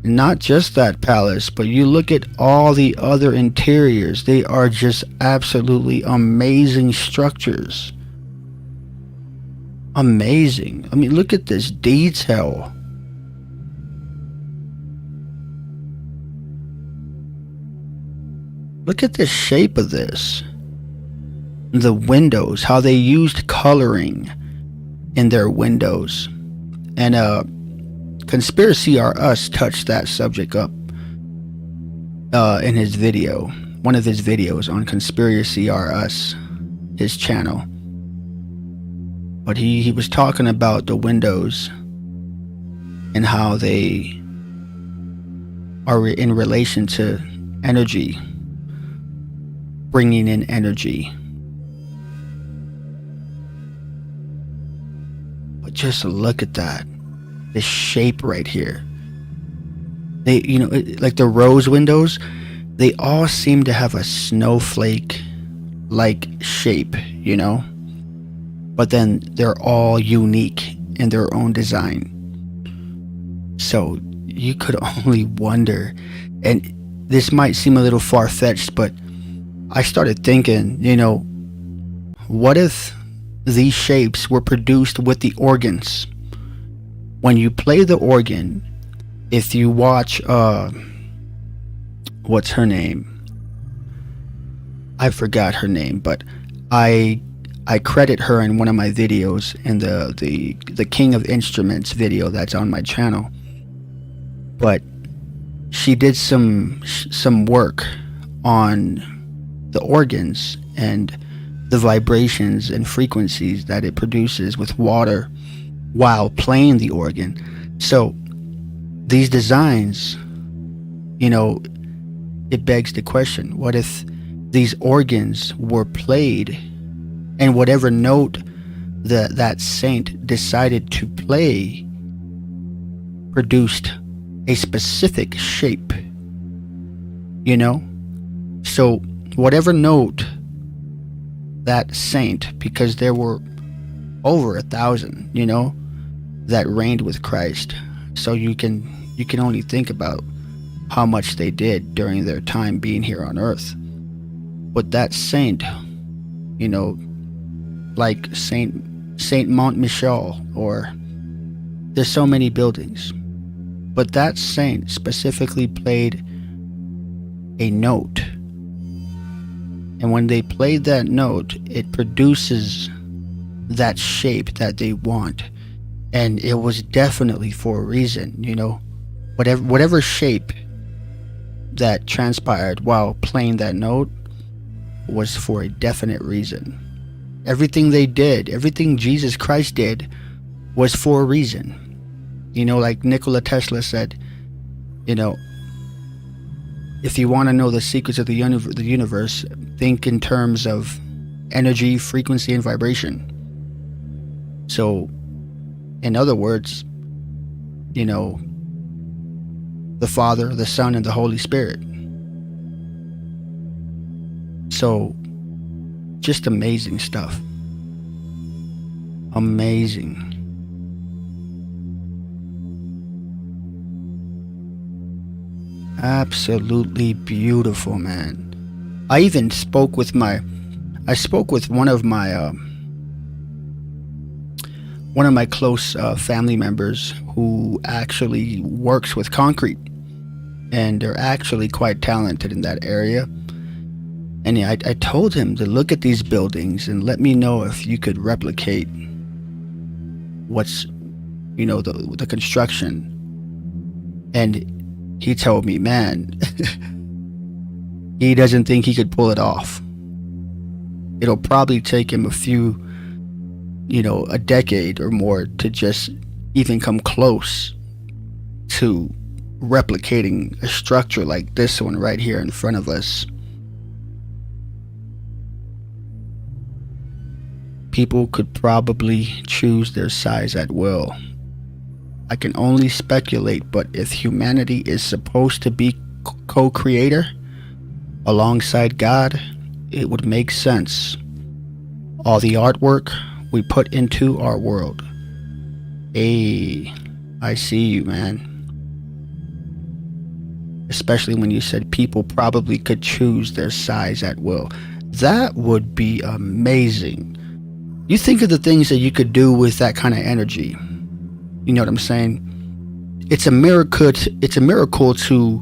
not just that palace, but you look at all the other interiors. They are just absolutely amazing structures. Amazing. I mean, look at this detail. Look at the shape of this. The windows, how they used coloring in their windows. And Conspiracy R Us touched that subject up in his video, one of his videos on Conspiracy R Us, his channel. But he was talking about the windows and how they are in relation to energy, bringing in energy. But just look at that. This shape right here. They, you know, like the rose windows, they all seem to have a snowflake like shape, you know, but then they're all unique in their own design. So you could only wonder, and this might seem a little far-fetched, but I started thinking, you know, what if these shapes were produced with the organs? When you play the organ, if you watch, what's her name? I forgot her name, but I credit her in one of my videos in the King of Instruments video that's on my channel. But she did some work on the organs and the vibrations and frequencies that it produces with water while playing the organ. So these designs, you know, it begs the question, what if these organs were played and whatever note that saint decided to play produced a specific shape, you know? So whatever note that saint, because there were over 1,000, you know, that reigned with Christ. So you can only think about how much they did during their time being here on earth. But that saint, you know, like Saint Montmichel, or there's so many buildings, but that saint specifically played a note, and when they played that note, it produces that shape that they want. And it was definitely for a reason, you know, whatever shape that transpired while playing that note was for a definite reason. Everything they did, everything Jesus Christ did, was for a reason. You know, like Nikola Tesla said, you know, if you want to know the secrets of the universe, think in terms of energy, frequency, and vibration. So, in other words, you know, the Father, the Son, and the Holy Spirit. So, just amazing stuff. Amazing. Absolutely beautiful, man. I even spoke with one of my close family members who actually works with concrete, and they're actually quite talented in that area. And I told him to look at these buildings and let me know if you could replicate what's, the construction. And he told me, man, he doesn't think he could pull it off. It'll probably take him a decade or more to just even come close to replicating a structure like this one right here in front of us. People could probably choose their size at will. I can only speculate, but if humanity is supposed to be co-creator alongside God, it would make sense. All the artwork we put into our world. Hey, I see you, man. Especially when you said people probably could choose their size at will. That would be amazing. You think of the things that you could do with that kind of energy. You know what I'm saying? It's a miracle. It's a miracle to,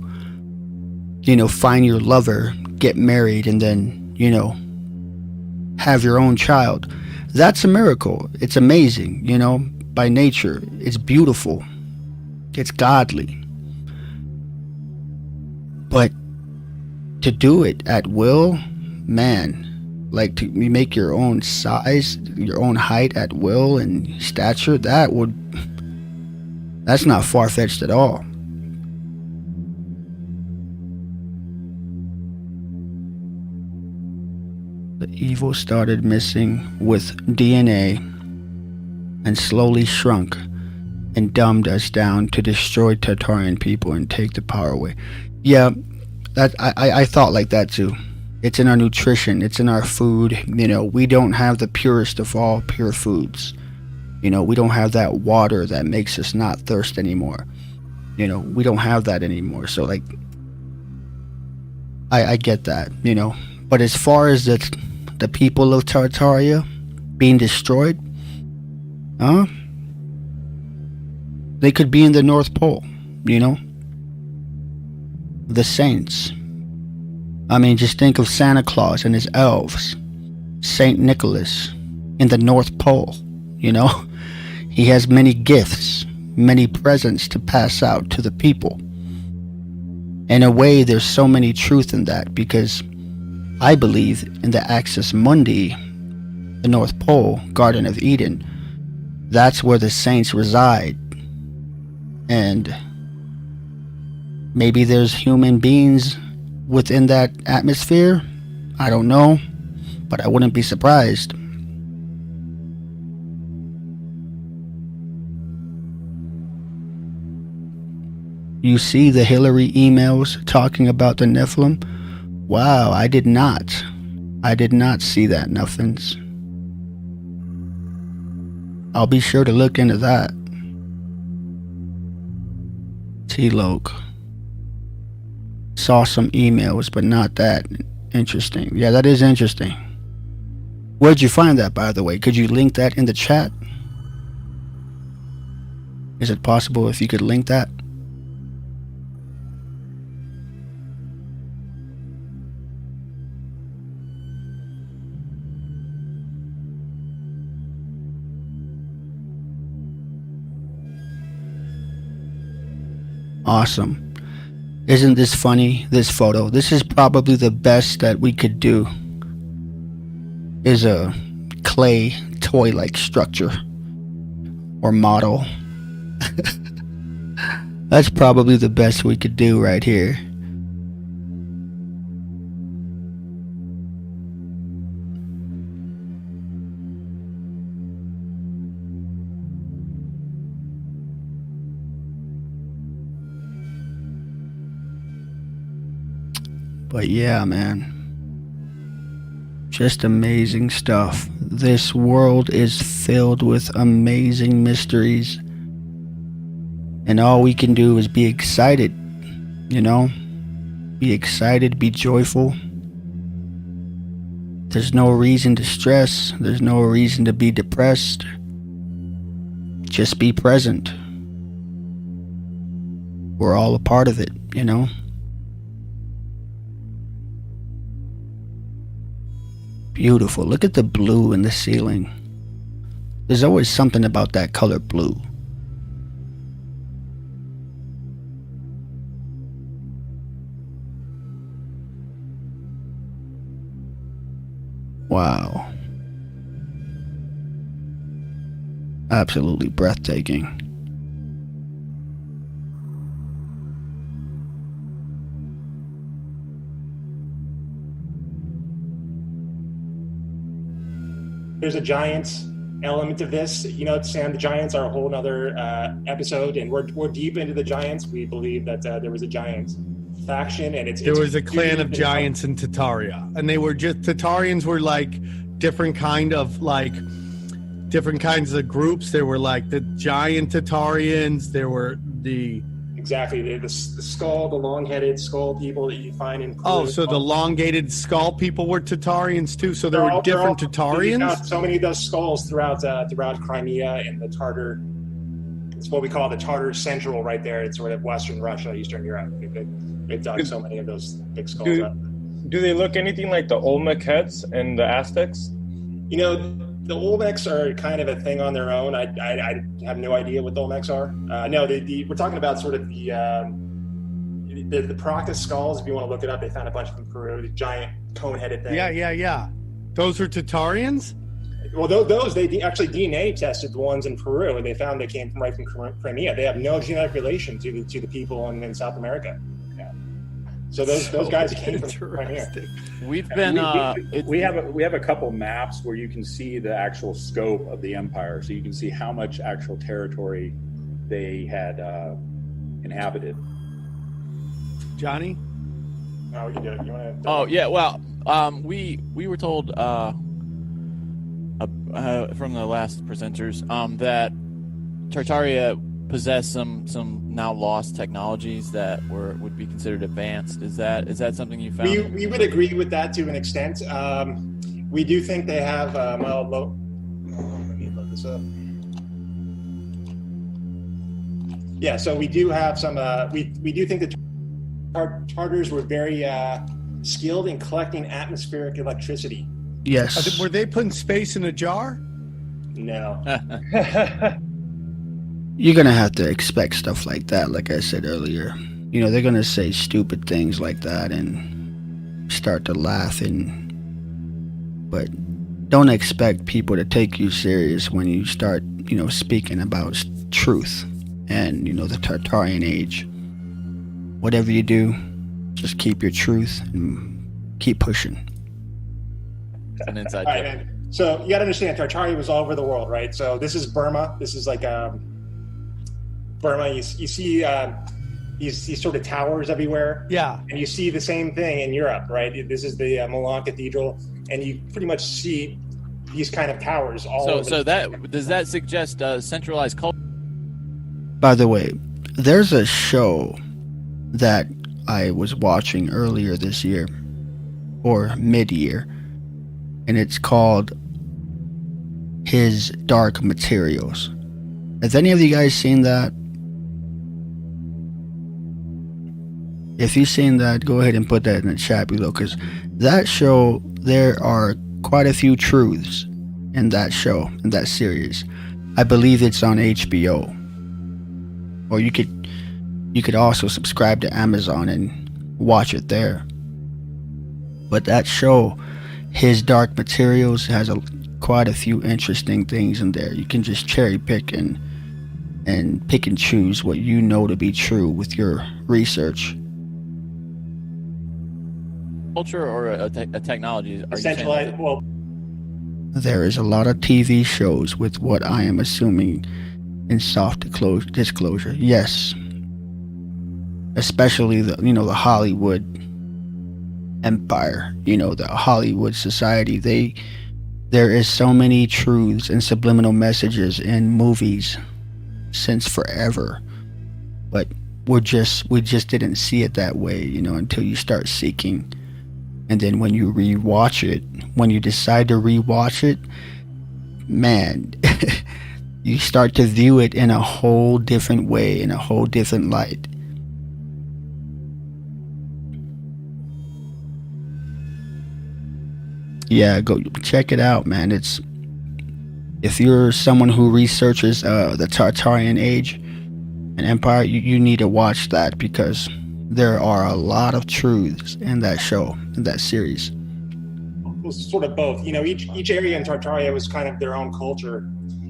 find your lover, get married, and then, have your own child. That's a miracle. It's amazing, by nature. It's beautiful. It's godly. But to do it at will, man, like to make your own size, your own height at will and stature, that's not far-fetched at all. The evil started messing with DNA and slowly shrunk and dumbed us down to destroy Tartarian people and take the power away. Yeah, that I thought like that too. It's in our nutrition, it's in our food. We don't have the purest of all pure foods. We don't have that water that makes us not thirst anymore. We don't have that anymore. So I get that, But as far as the people of Tartaria being destroyed, they could be in the North Pole, The saints. I mean, just think of Santa Claus and his elves. Saint Nicholas in the North Pole, He has many gifts, many presents to pass out to the people. In a way, there's so many truth in that, because I believe in the Axis Mundi, the North Pole, Garden of Eden. That's where the saints reside. And maybe there's human beings within that atmosphere. I don't know, but I wouldn't be surprised. You see the Hillary emails talking about the Nephilim? Wow, I did not see that, nothings. I'll be sure to look into that. T-Loke. Saw some emails, but not that. Interesting. Yeah, that is interesting. Where'd you find that, by the way? Could you link that in the chat? Is it possible if you could link that? Awesome. Isn't this funny, this photo? This is probably the best that we could do. Is a clay toy-like structure or model. That's probably the best we could do right here. But yeah, man, just amazing stuff. This world is filled with amazing mysteries, and all we can do is be excited, Be excited, be joyful. There's no reason to stress. There's no reason to be depressed. Just be present. We're all a part of it, you know? Beautiful. Look at the blue in the ceiling. There's always something about that color blue. Wow. Absolutely breathtaking. There's a giants element of this. You know, Sam, the giants are a whole other episode, and we're deep into the giants. We believe that there was a giant faction, and there was a clan of giants in Tartaria, and they were just Tartarians were like different kinds of groups. There were like the giant Tartarians. There were the the skull, the long-headed skull people that you find in Peru. Oh, so the elongated skull people were Tartarians too. So there were different Tartarians. So many of those skulls throughout Crimea and the Tartar. It's what we call the Tartar Central right there. It's sort of Western Russia, Eastern Europe. They've dug so many of those big skulls up. Do they look anything like the Olmec heads and the Aztecs? You know, the Olmecs are kind of a thing on their own. I have no idea what the Olmecs are. No, we're talking about sort of the Paracas skulls. If you want to look it up, they found a bunch of them in Peru. The giant cone-headed thing. Yeah. Those are Tartarians? Well, those they actually DNA tested the ones in Peru, and they found they came right from Crimea. They have no genetic relation to the people in South America. Yeah. So those guys came from Crimea. We've been we have a couple maps where you can see the actual scope of the empire, so you can see how much actual territory they had inhabited. Johnny? No, you did. You want to? Oh yeah, well, we were told from the last presenters that Tartaria possessed some now lost technologies that would be considered advanced. Is that something you found? We would agree with that to an extent. We do think they have. Let me load this up. Yeah, so we do have some. We do think that Tartars were very skilled in collecting atmospheric electricity. Yes. Were they putting space in a jar? No. You're going to have to expect stuff like that, like I said earlier. You know, they're going to say stupid things like that and start to laugh. But don't expect people to take you serious when you start, speaking about truth and, the Tartarian age. Whatever you do, just keep your truth and keep pushing. An inside joke. Right, so you got to understand, Tartaria was all over the world, right? So this is Burma. This is like Burma. You see these sort of towers everywhere. Yeah. And you see the same thing in Europe, right? This is the Milan Cathedral, and you pretty much see these kind of towers all over. So does that suggest centralized culture? By the way, there's a show that I was watching earlier this year, or mid-year, and it's called His Dark Materials. Has any of you guys seen that? If you've seen that, go ahead and put that in the chat below, because that show, there are quite a few truths in that show, in that series. I believe it's on HBO. Or you could also subscribe to Amazon and watch it there. But that show, His Dark Materials, has quite a few interesting things in there. You can just cherry pick and pick and choose what you know to be true with your research. Culture or a technology? Centralized. Well, there is a lot of TV shows with what I am assuming in soft disclosure. Yes. Especially the Hollywood empire, the Hollywood society. There is so many truths and subliminal messages in movies since forever. But we just didn't see it that way, you know, until you start seeking. And then when you rewatch it, when you decide to rewatch it, man, you start to view it in a whole different way, in a whole different light. Yeah, go check it out, man. It's, if you're someone who researches the Tartarian age and empire, you need to watch that, because there are a lot of truths in that show, in that series. It was sort of both. You know, each area in Tartaria was kind of their own culture.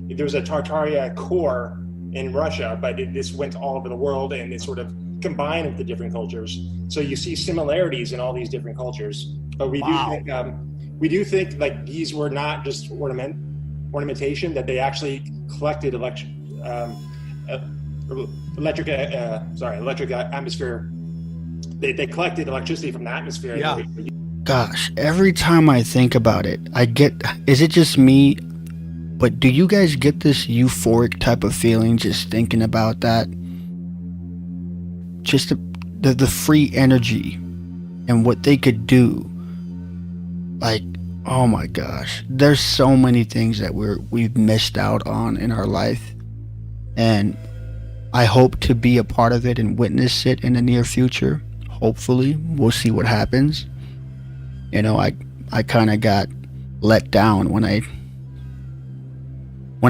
There was a Tartaria core in Russia, but this went all over the world, and it sort of combined with the different cultures. So you see similarities in all these different cultures. But we do think like these were not just ornamentation, that they actually collected electric atmosphere. They collected electricity from the atmosphere. Yeah. Gosh, every time I think about it, I get, is it just me? But do you guys get this euphoric type of feeling just thinking about that? Just the free energy and what they could do. Like, oh my gosh, there's so many things that we've missed out on in our life, and I hope to be a part of it and witness it in the near future. Hopefully, we'll see what happens. You know, I kind of got let down when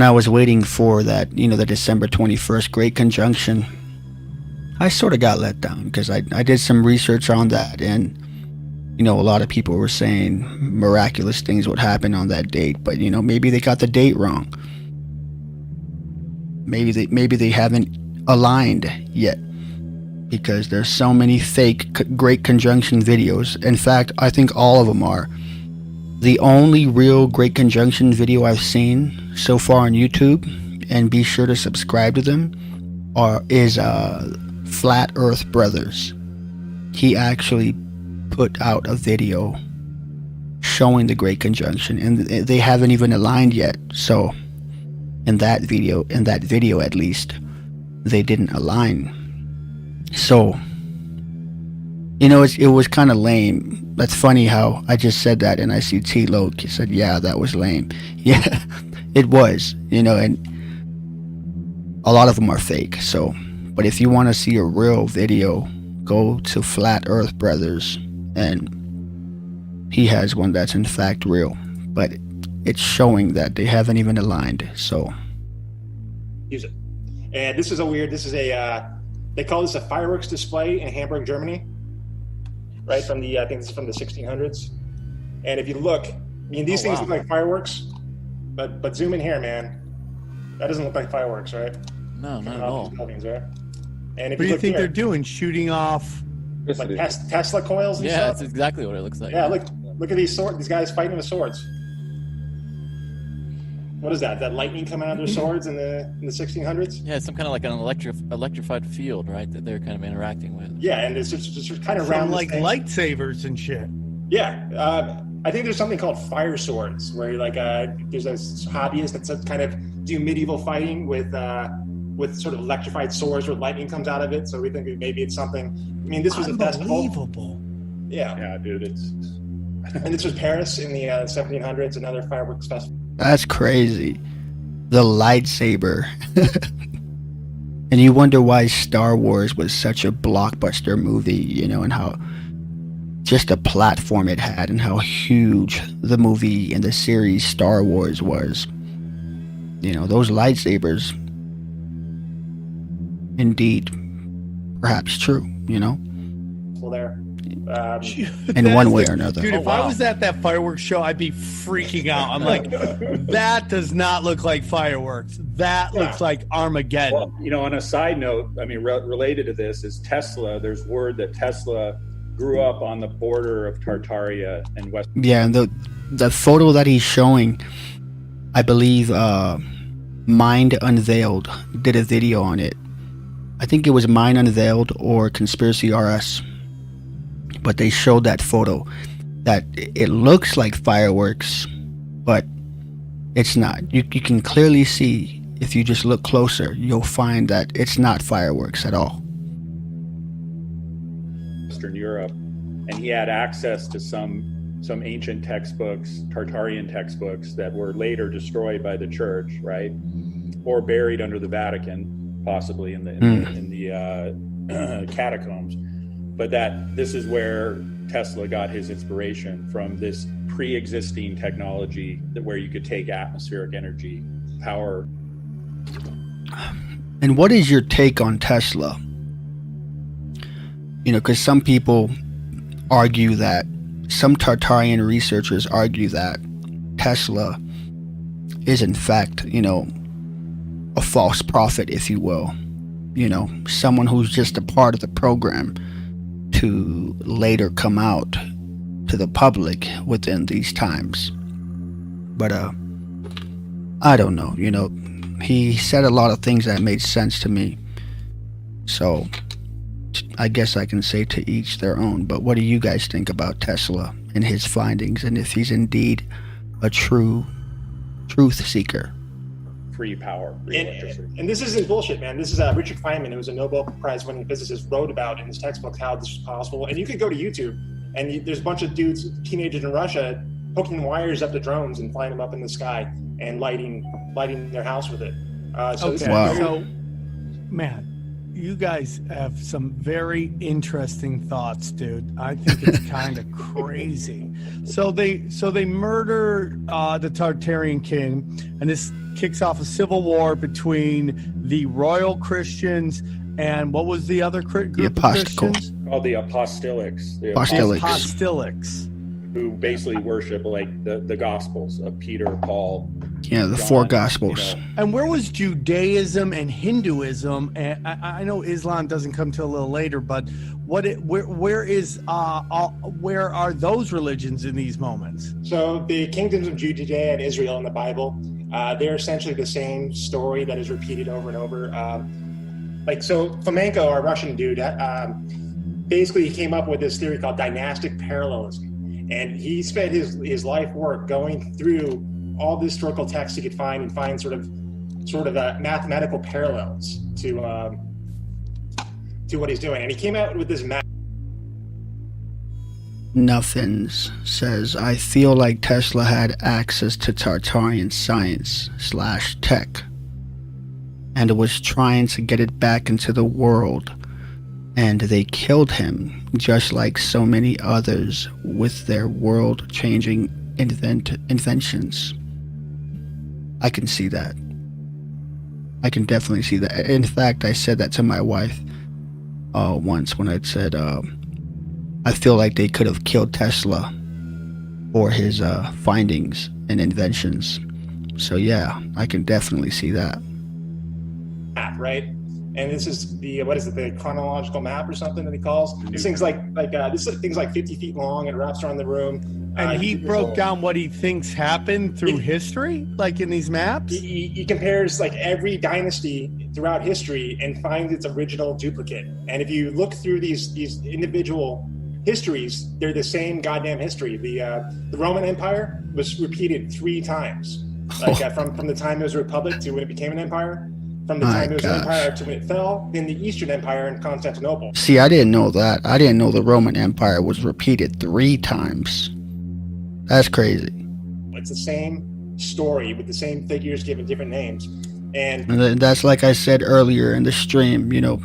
I was waiting for that, you know, the December 21st Great Conjunction. I sort of got let down because I did some research on that, and you know, a lot of people were saying miraculous things would happen on that date, but you know, maybe they got the date wrong. Maybe they haven't aligned yet, because there's so many fake Great Conjunction videos. In fact, I think all of them are. The only real Great Conjunction video I've seen so far on YouTube, and be sure to subscribe to them, is Flat Earth Brothers. He actually put out a video showing the Great Conjunction, and they haven't even aligned yet. So in that video at least, they didn't align. So, you know, it was kind of lame. That's funny how I just said that, and I see T-Lo said, yeah, that was lame. Yeah, it was, you know, and a lot of them are fake. So, but if you want to see a real video, go to Flat Earth Brothers, and he has one that's in fact real, but it's showing that they haven't even aligned. So use it. And this is they call this a fireworks display in Hamburg, Germany, right? I think this is from the 1600s. And if you look, I mean, these things look like fireworks, but zoom in here, man. That doesn't look like fireworks, right? No, not at all. Buildings, right? And if What do you think here, they're doing? Shooting off? like Tesla coils and Yeah, stuff? that's exactly what it looks like. Yeah, look at these guys fighting with swords. What is that? Is that lightning coming out of their swords in the 1600s? Yeah, it's some kind of like an electrified field, right? That they're kind of interacting with. Yeah, and it's just kind of From around like lightsabers and shit. Yeah, I think there's something called fire swords, where like there's a hobbyist that's kind of do medieval fighting with sort of electrified swords where lightning comes out of it. So we think maybe it's something. I mean, this was a festival. Unbelievable. Yeah, dude, it's. And this was Paris in the 1700s, another fireworks festival. that's crazy. The lightsaber. And you wonder why Star Wars was such a blockbuster movie, you know, and how just a platform it had, and how huge the movie and the series Star Wars was. You know, those lightsabers, indeed, perhaps true, you know, Well, there. in one way or another. Dude, if I was at that fireworks show, I'd be freaking out. I'm like, that does not look like fireworks. That looks like Armageddon. Well, you know, on a side note, I mean, related to this is Tesla. There's word that Tesla grew up on the border of Tartaria and West. Yeah, and the photo that he's showing, I believe Mind Unveiled did a video on it. I think it was Mind Unveiled or Conspiracy RS. But they showed that photo that it looks like fireworks, but it's not. You can clearly see, if you just look closer, you'll find that it's not fireworks at all. Western Europe, and he had access to some ancient textbooks, Tartarian textbooks, that were later destroyed by the church, right, or buried under the Vatican, possibly in the catacombs. But that this is where Tesla got his inspiration, from this pre-existing technology where you could take atmospheric energy power. And what is your take on Tesla? You know, because some people argue that, some Tartarian researchers argue that Tesla is in fact, you know, a false prophet, if you will. You know, someone who's just a part of the program to later come out to the public within these times. But I don't know, you know, he said a lot of things that made sense to me. So I guess I can say to each their own. But what do you guys think about Tesla and his findings, and if he's indeed a true truth seeker? Free power, free electricity. And this isn't bullshit, man. This is Richard Feynman, who was a Nobel Prize winning physicist, wrote about in his textbook how this was possible. And you could go to YouTube, and there's a bunch of dudes, teenagers in Russia, hooking wires up to drones and flying them up in the sky and lighting their house with it. So, man, you guys have some very interesting thoughts, dude. I think it's kind of crazy. So they murder the Tartarian king, and this kicks off a civil war between the royal Christians and what was the other group of Christians? Called the apostolics. Apostolics. Who basically worship like the Gospels of Peter, Paul. Yeah, the John, four Gospels. You know. And where was Judaism and Hinduism? And I know Islam doesn't come till a little later, but where are those religions in these moments? So the kingdoms of Judea and Israel in the Bible, they're essentially the same story that is repeated over and over. So Flamenco, our Russian dude, basically he came up with this theory called dynastic parallelism. And he spent his life work going through all the historical texts he could find and find sort of mathematical parallels to what he's doing. And he came out with this map. Nothings says, I feel like Tesla had access to Tartarian science / tech and was trying to get it back into the world. And they killed him, just like so many others with their world-changing inventions. I can see that. I can definitely see that. In fact, I said that to my wife once when I said, I feel like they could have killed Tesla for his findings and inventions. So yeah, I can definitely see that. Right? And this is the chronological map or something that he calls. This thing's like 50 feet long and wraps around the room. And he broke down what he thinks happened through history, like in these maps. He compares like every dynasty throughout history and finds its original duplicate. And if you look through these individual histories, they're the same goddamn history. The Roman Empire was repeated 3 times, from the time it was a republic to when it became an empire. From the time it was an empire to when it fell, then the Eastern Empire in Constantinople. See, I didn't know that. I didn't know the Roman Empire was repeated 3 times. That's crazy. It's the same story with the same figures given different names. And that's like I said earlier in the stream, you know,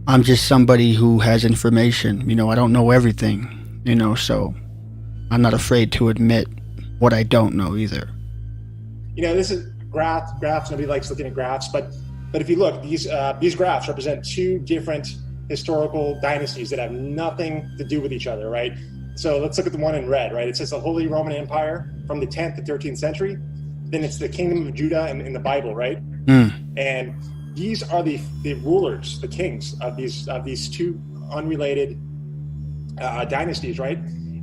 I'm just somebody who has information. You know, I don't know everything, you know, so I'm not afraid to admit what I don't know either. You know, this is graphs. Nobody likes looking at graphs, but if you look, these graphs represent 2 different historical dynasties that have nothing to do with each other, right? So let's look at the one in red, right? It says the Holy Roman Empire from the 10th to 13th century. Then it's the Kingdom of Judah in the Bible, right? And these are the rulers, the kings of these 2 unrelated dynasties, right?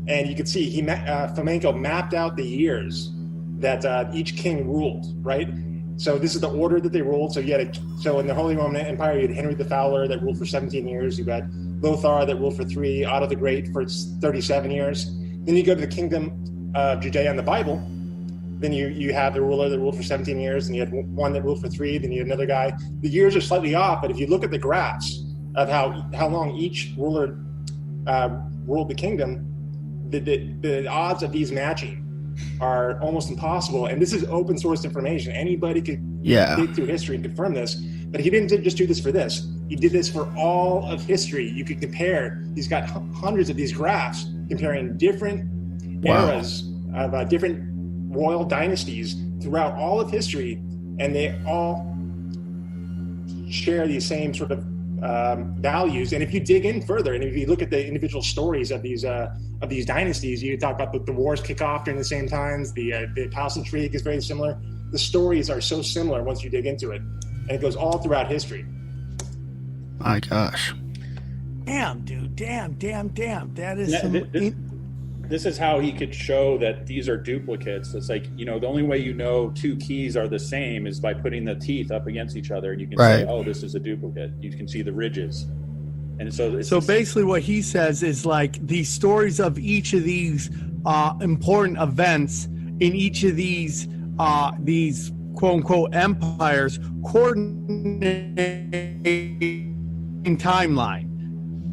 And you can see Flamenco mapped out the years that each king ruled, right? So this is the order that they ruled. So in the Holy Roman Empire, you had Henry the Fowler that ruled for 17 years. You had Lothar that ruled for 3, Otto the Great for 37 years. Then you go to the Kingdom of Judea in the Bible. Then you have the ruler that ruled for 17 years, and you had one that ruled for 3. Then you had another guy. The years are slightly off, but if you look at the graphs of how long each ruler ruled the kingdom, the odds of these matching are almost impossible. And this is open source information. Anybody could dig through history and confirm this. But he didn't just do this for this. He did this for all of history. You could compare. He's got hundreds of these graphs comparing different eras of different royal dynasties throughout all of history, and they all share these same sort of values. And if you dig in further, and if you look at the individual stories of these dynasties, you talk about the wars kick off during the same times. The Palace Intrigue is very similar. The stories are so similar once you dig into it, and it goes all throughout history. My gosh. Damn, dude. Damn. That is This is how he could show that these are duplicates. It's like, the only way you know two keys are the same is by putting the teeth up against each other, and you can say, oh, this is a duplicate. You can see the ridges. And so basically what he says is like the stories of each of these important events in each of these quote unquote empires coordinate timeline.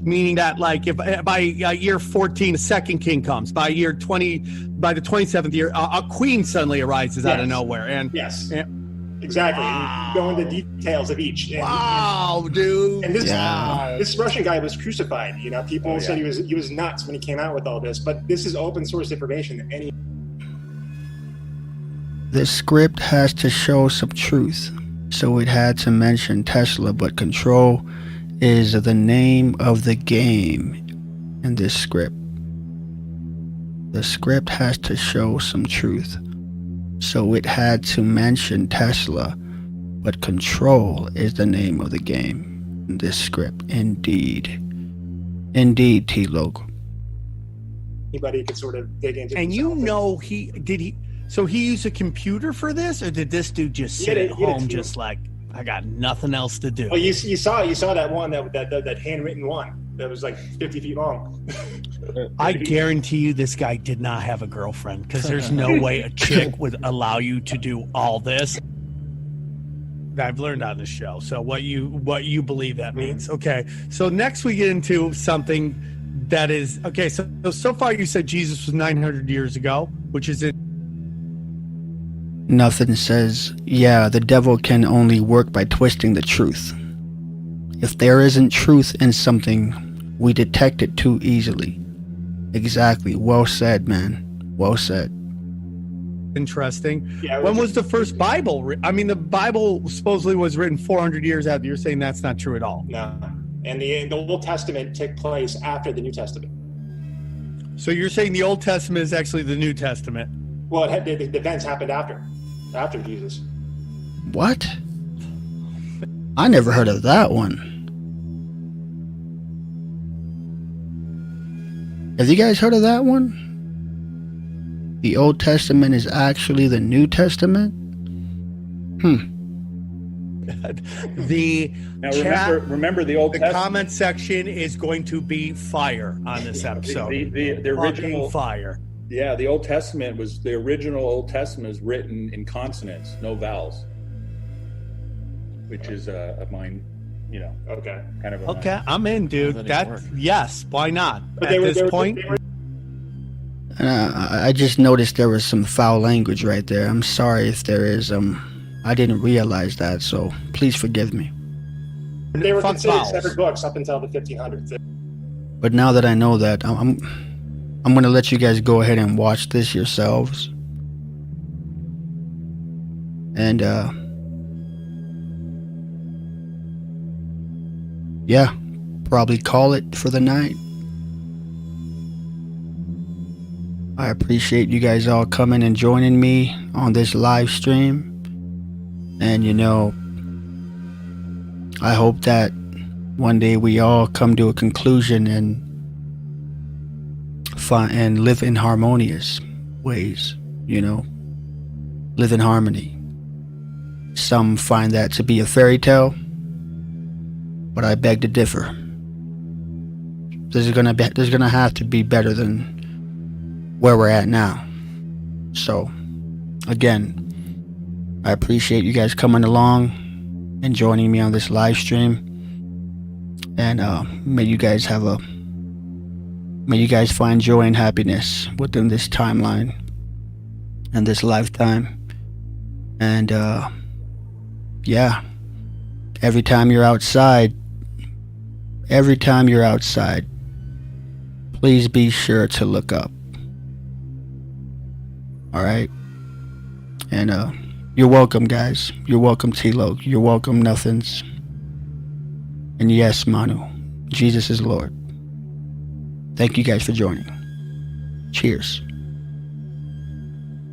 Meaning that, like, if by year 14 the second king comes, by year 20, by the 27th year, a queen suddenly arises out of nowhere, and exactly. Wow. And go into details of each. Dude. And this Russian guy was crucified. People said he was nuts when he came out with all this, but this is open source information that any. The script has to show some truth, so it had to mention Tesla, but control is the name of the game in this script. The script has to show some truth, so it had to mention Tesla, but control is the name of the game in this script. Indeed, T-Log. Anybody could sort of dig into. And so he used a computer for this, or did this dude just sit at home just like, I got nothing else to do? Well, you saw that one, that handwritten one that was like 50 feet long. I guarantee you this guy did not have a girlfriend, because there's no way a chick would allow you to do all this. I've learned on the show. So what you believe that means. Okay. So next we get into something that is okay. So far you said Jesus was 900 years ago, which is it. Nothing says, the devil can only work by twisting the truth. If there isn't truth in something, we detect it too easily. Exactly. Well said, man. Well said. Interesting. When was the first Bible? The Bible supposedly was written 400 years after. You're saying that's not true at all? No. And the Old Testament took place after the New Testament. So you're saying the Old Testament is actually the New Testament? Well, the events happened after Jesus. What? I never heard of that one. Have you guys heard of that one? The Old Testament is actually the New Testament? Remember the Old Testament. The comment section is going to be fire on this episode. The original fire. Yeah, the Old Testament the original Old Testament is written in consonants, no vowels, which is a mind, okay, kind of a okay. mind. I'm in, dude. Yes, why not? But at this point. And I just noticed there was some foul language right there. I'm sorry if there is. I didn't realize that, so please forgive me. They were considered separate books up until the 1500s. But now that I know that, I'm going to let you guys go ahead and watch this yourselves. And, probably call it for the night. I appreciate you guys all coming and joining me on this live stream. And, I hope that one day we all come to a conclusion and live in harmonious ways, live in harmony. Some find that to be a fairy tale, but I beg to differ. There's gonna have to be better than where we're at now. So, again, I appreciate you guys coming along and joining me on this live stream. And may you guys have a May you guys find joy and happiness within this timeline and this lifetime. And yeah, every time you're outside, please be sure to look up. All right? And you're welcome, guys. You're welcome, Tilo. You're welcome, Nothings. And yes, Manu, Jesus is Lord. Thank you guys for joining. Cheers.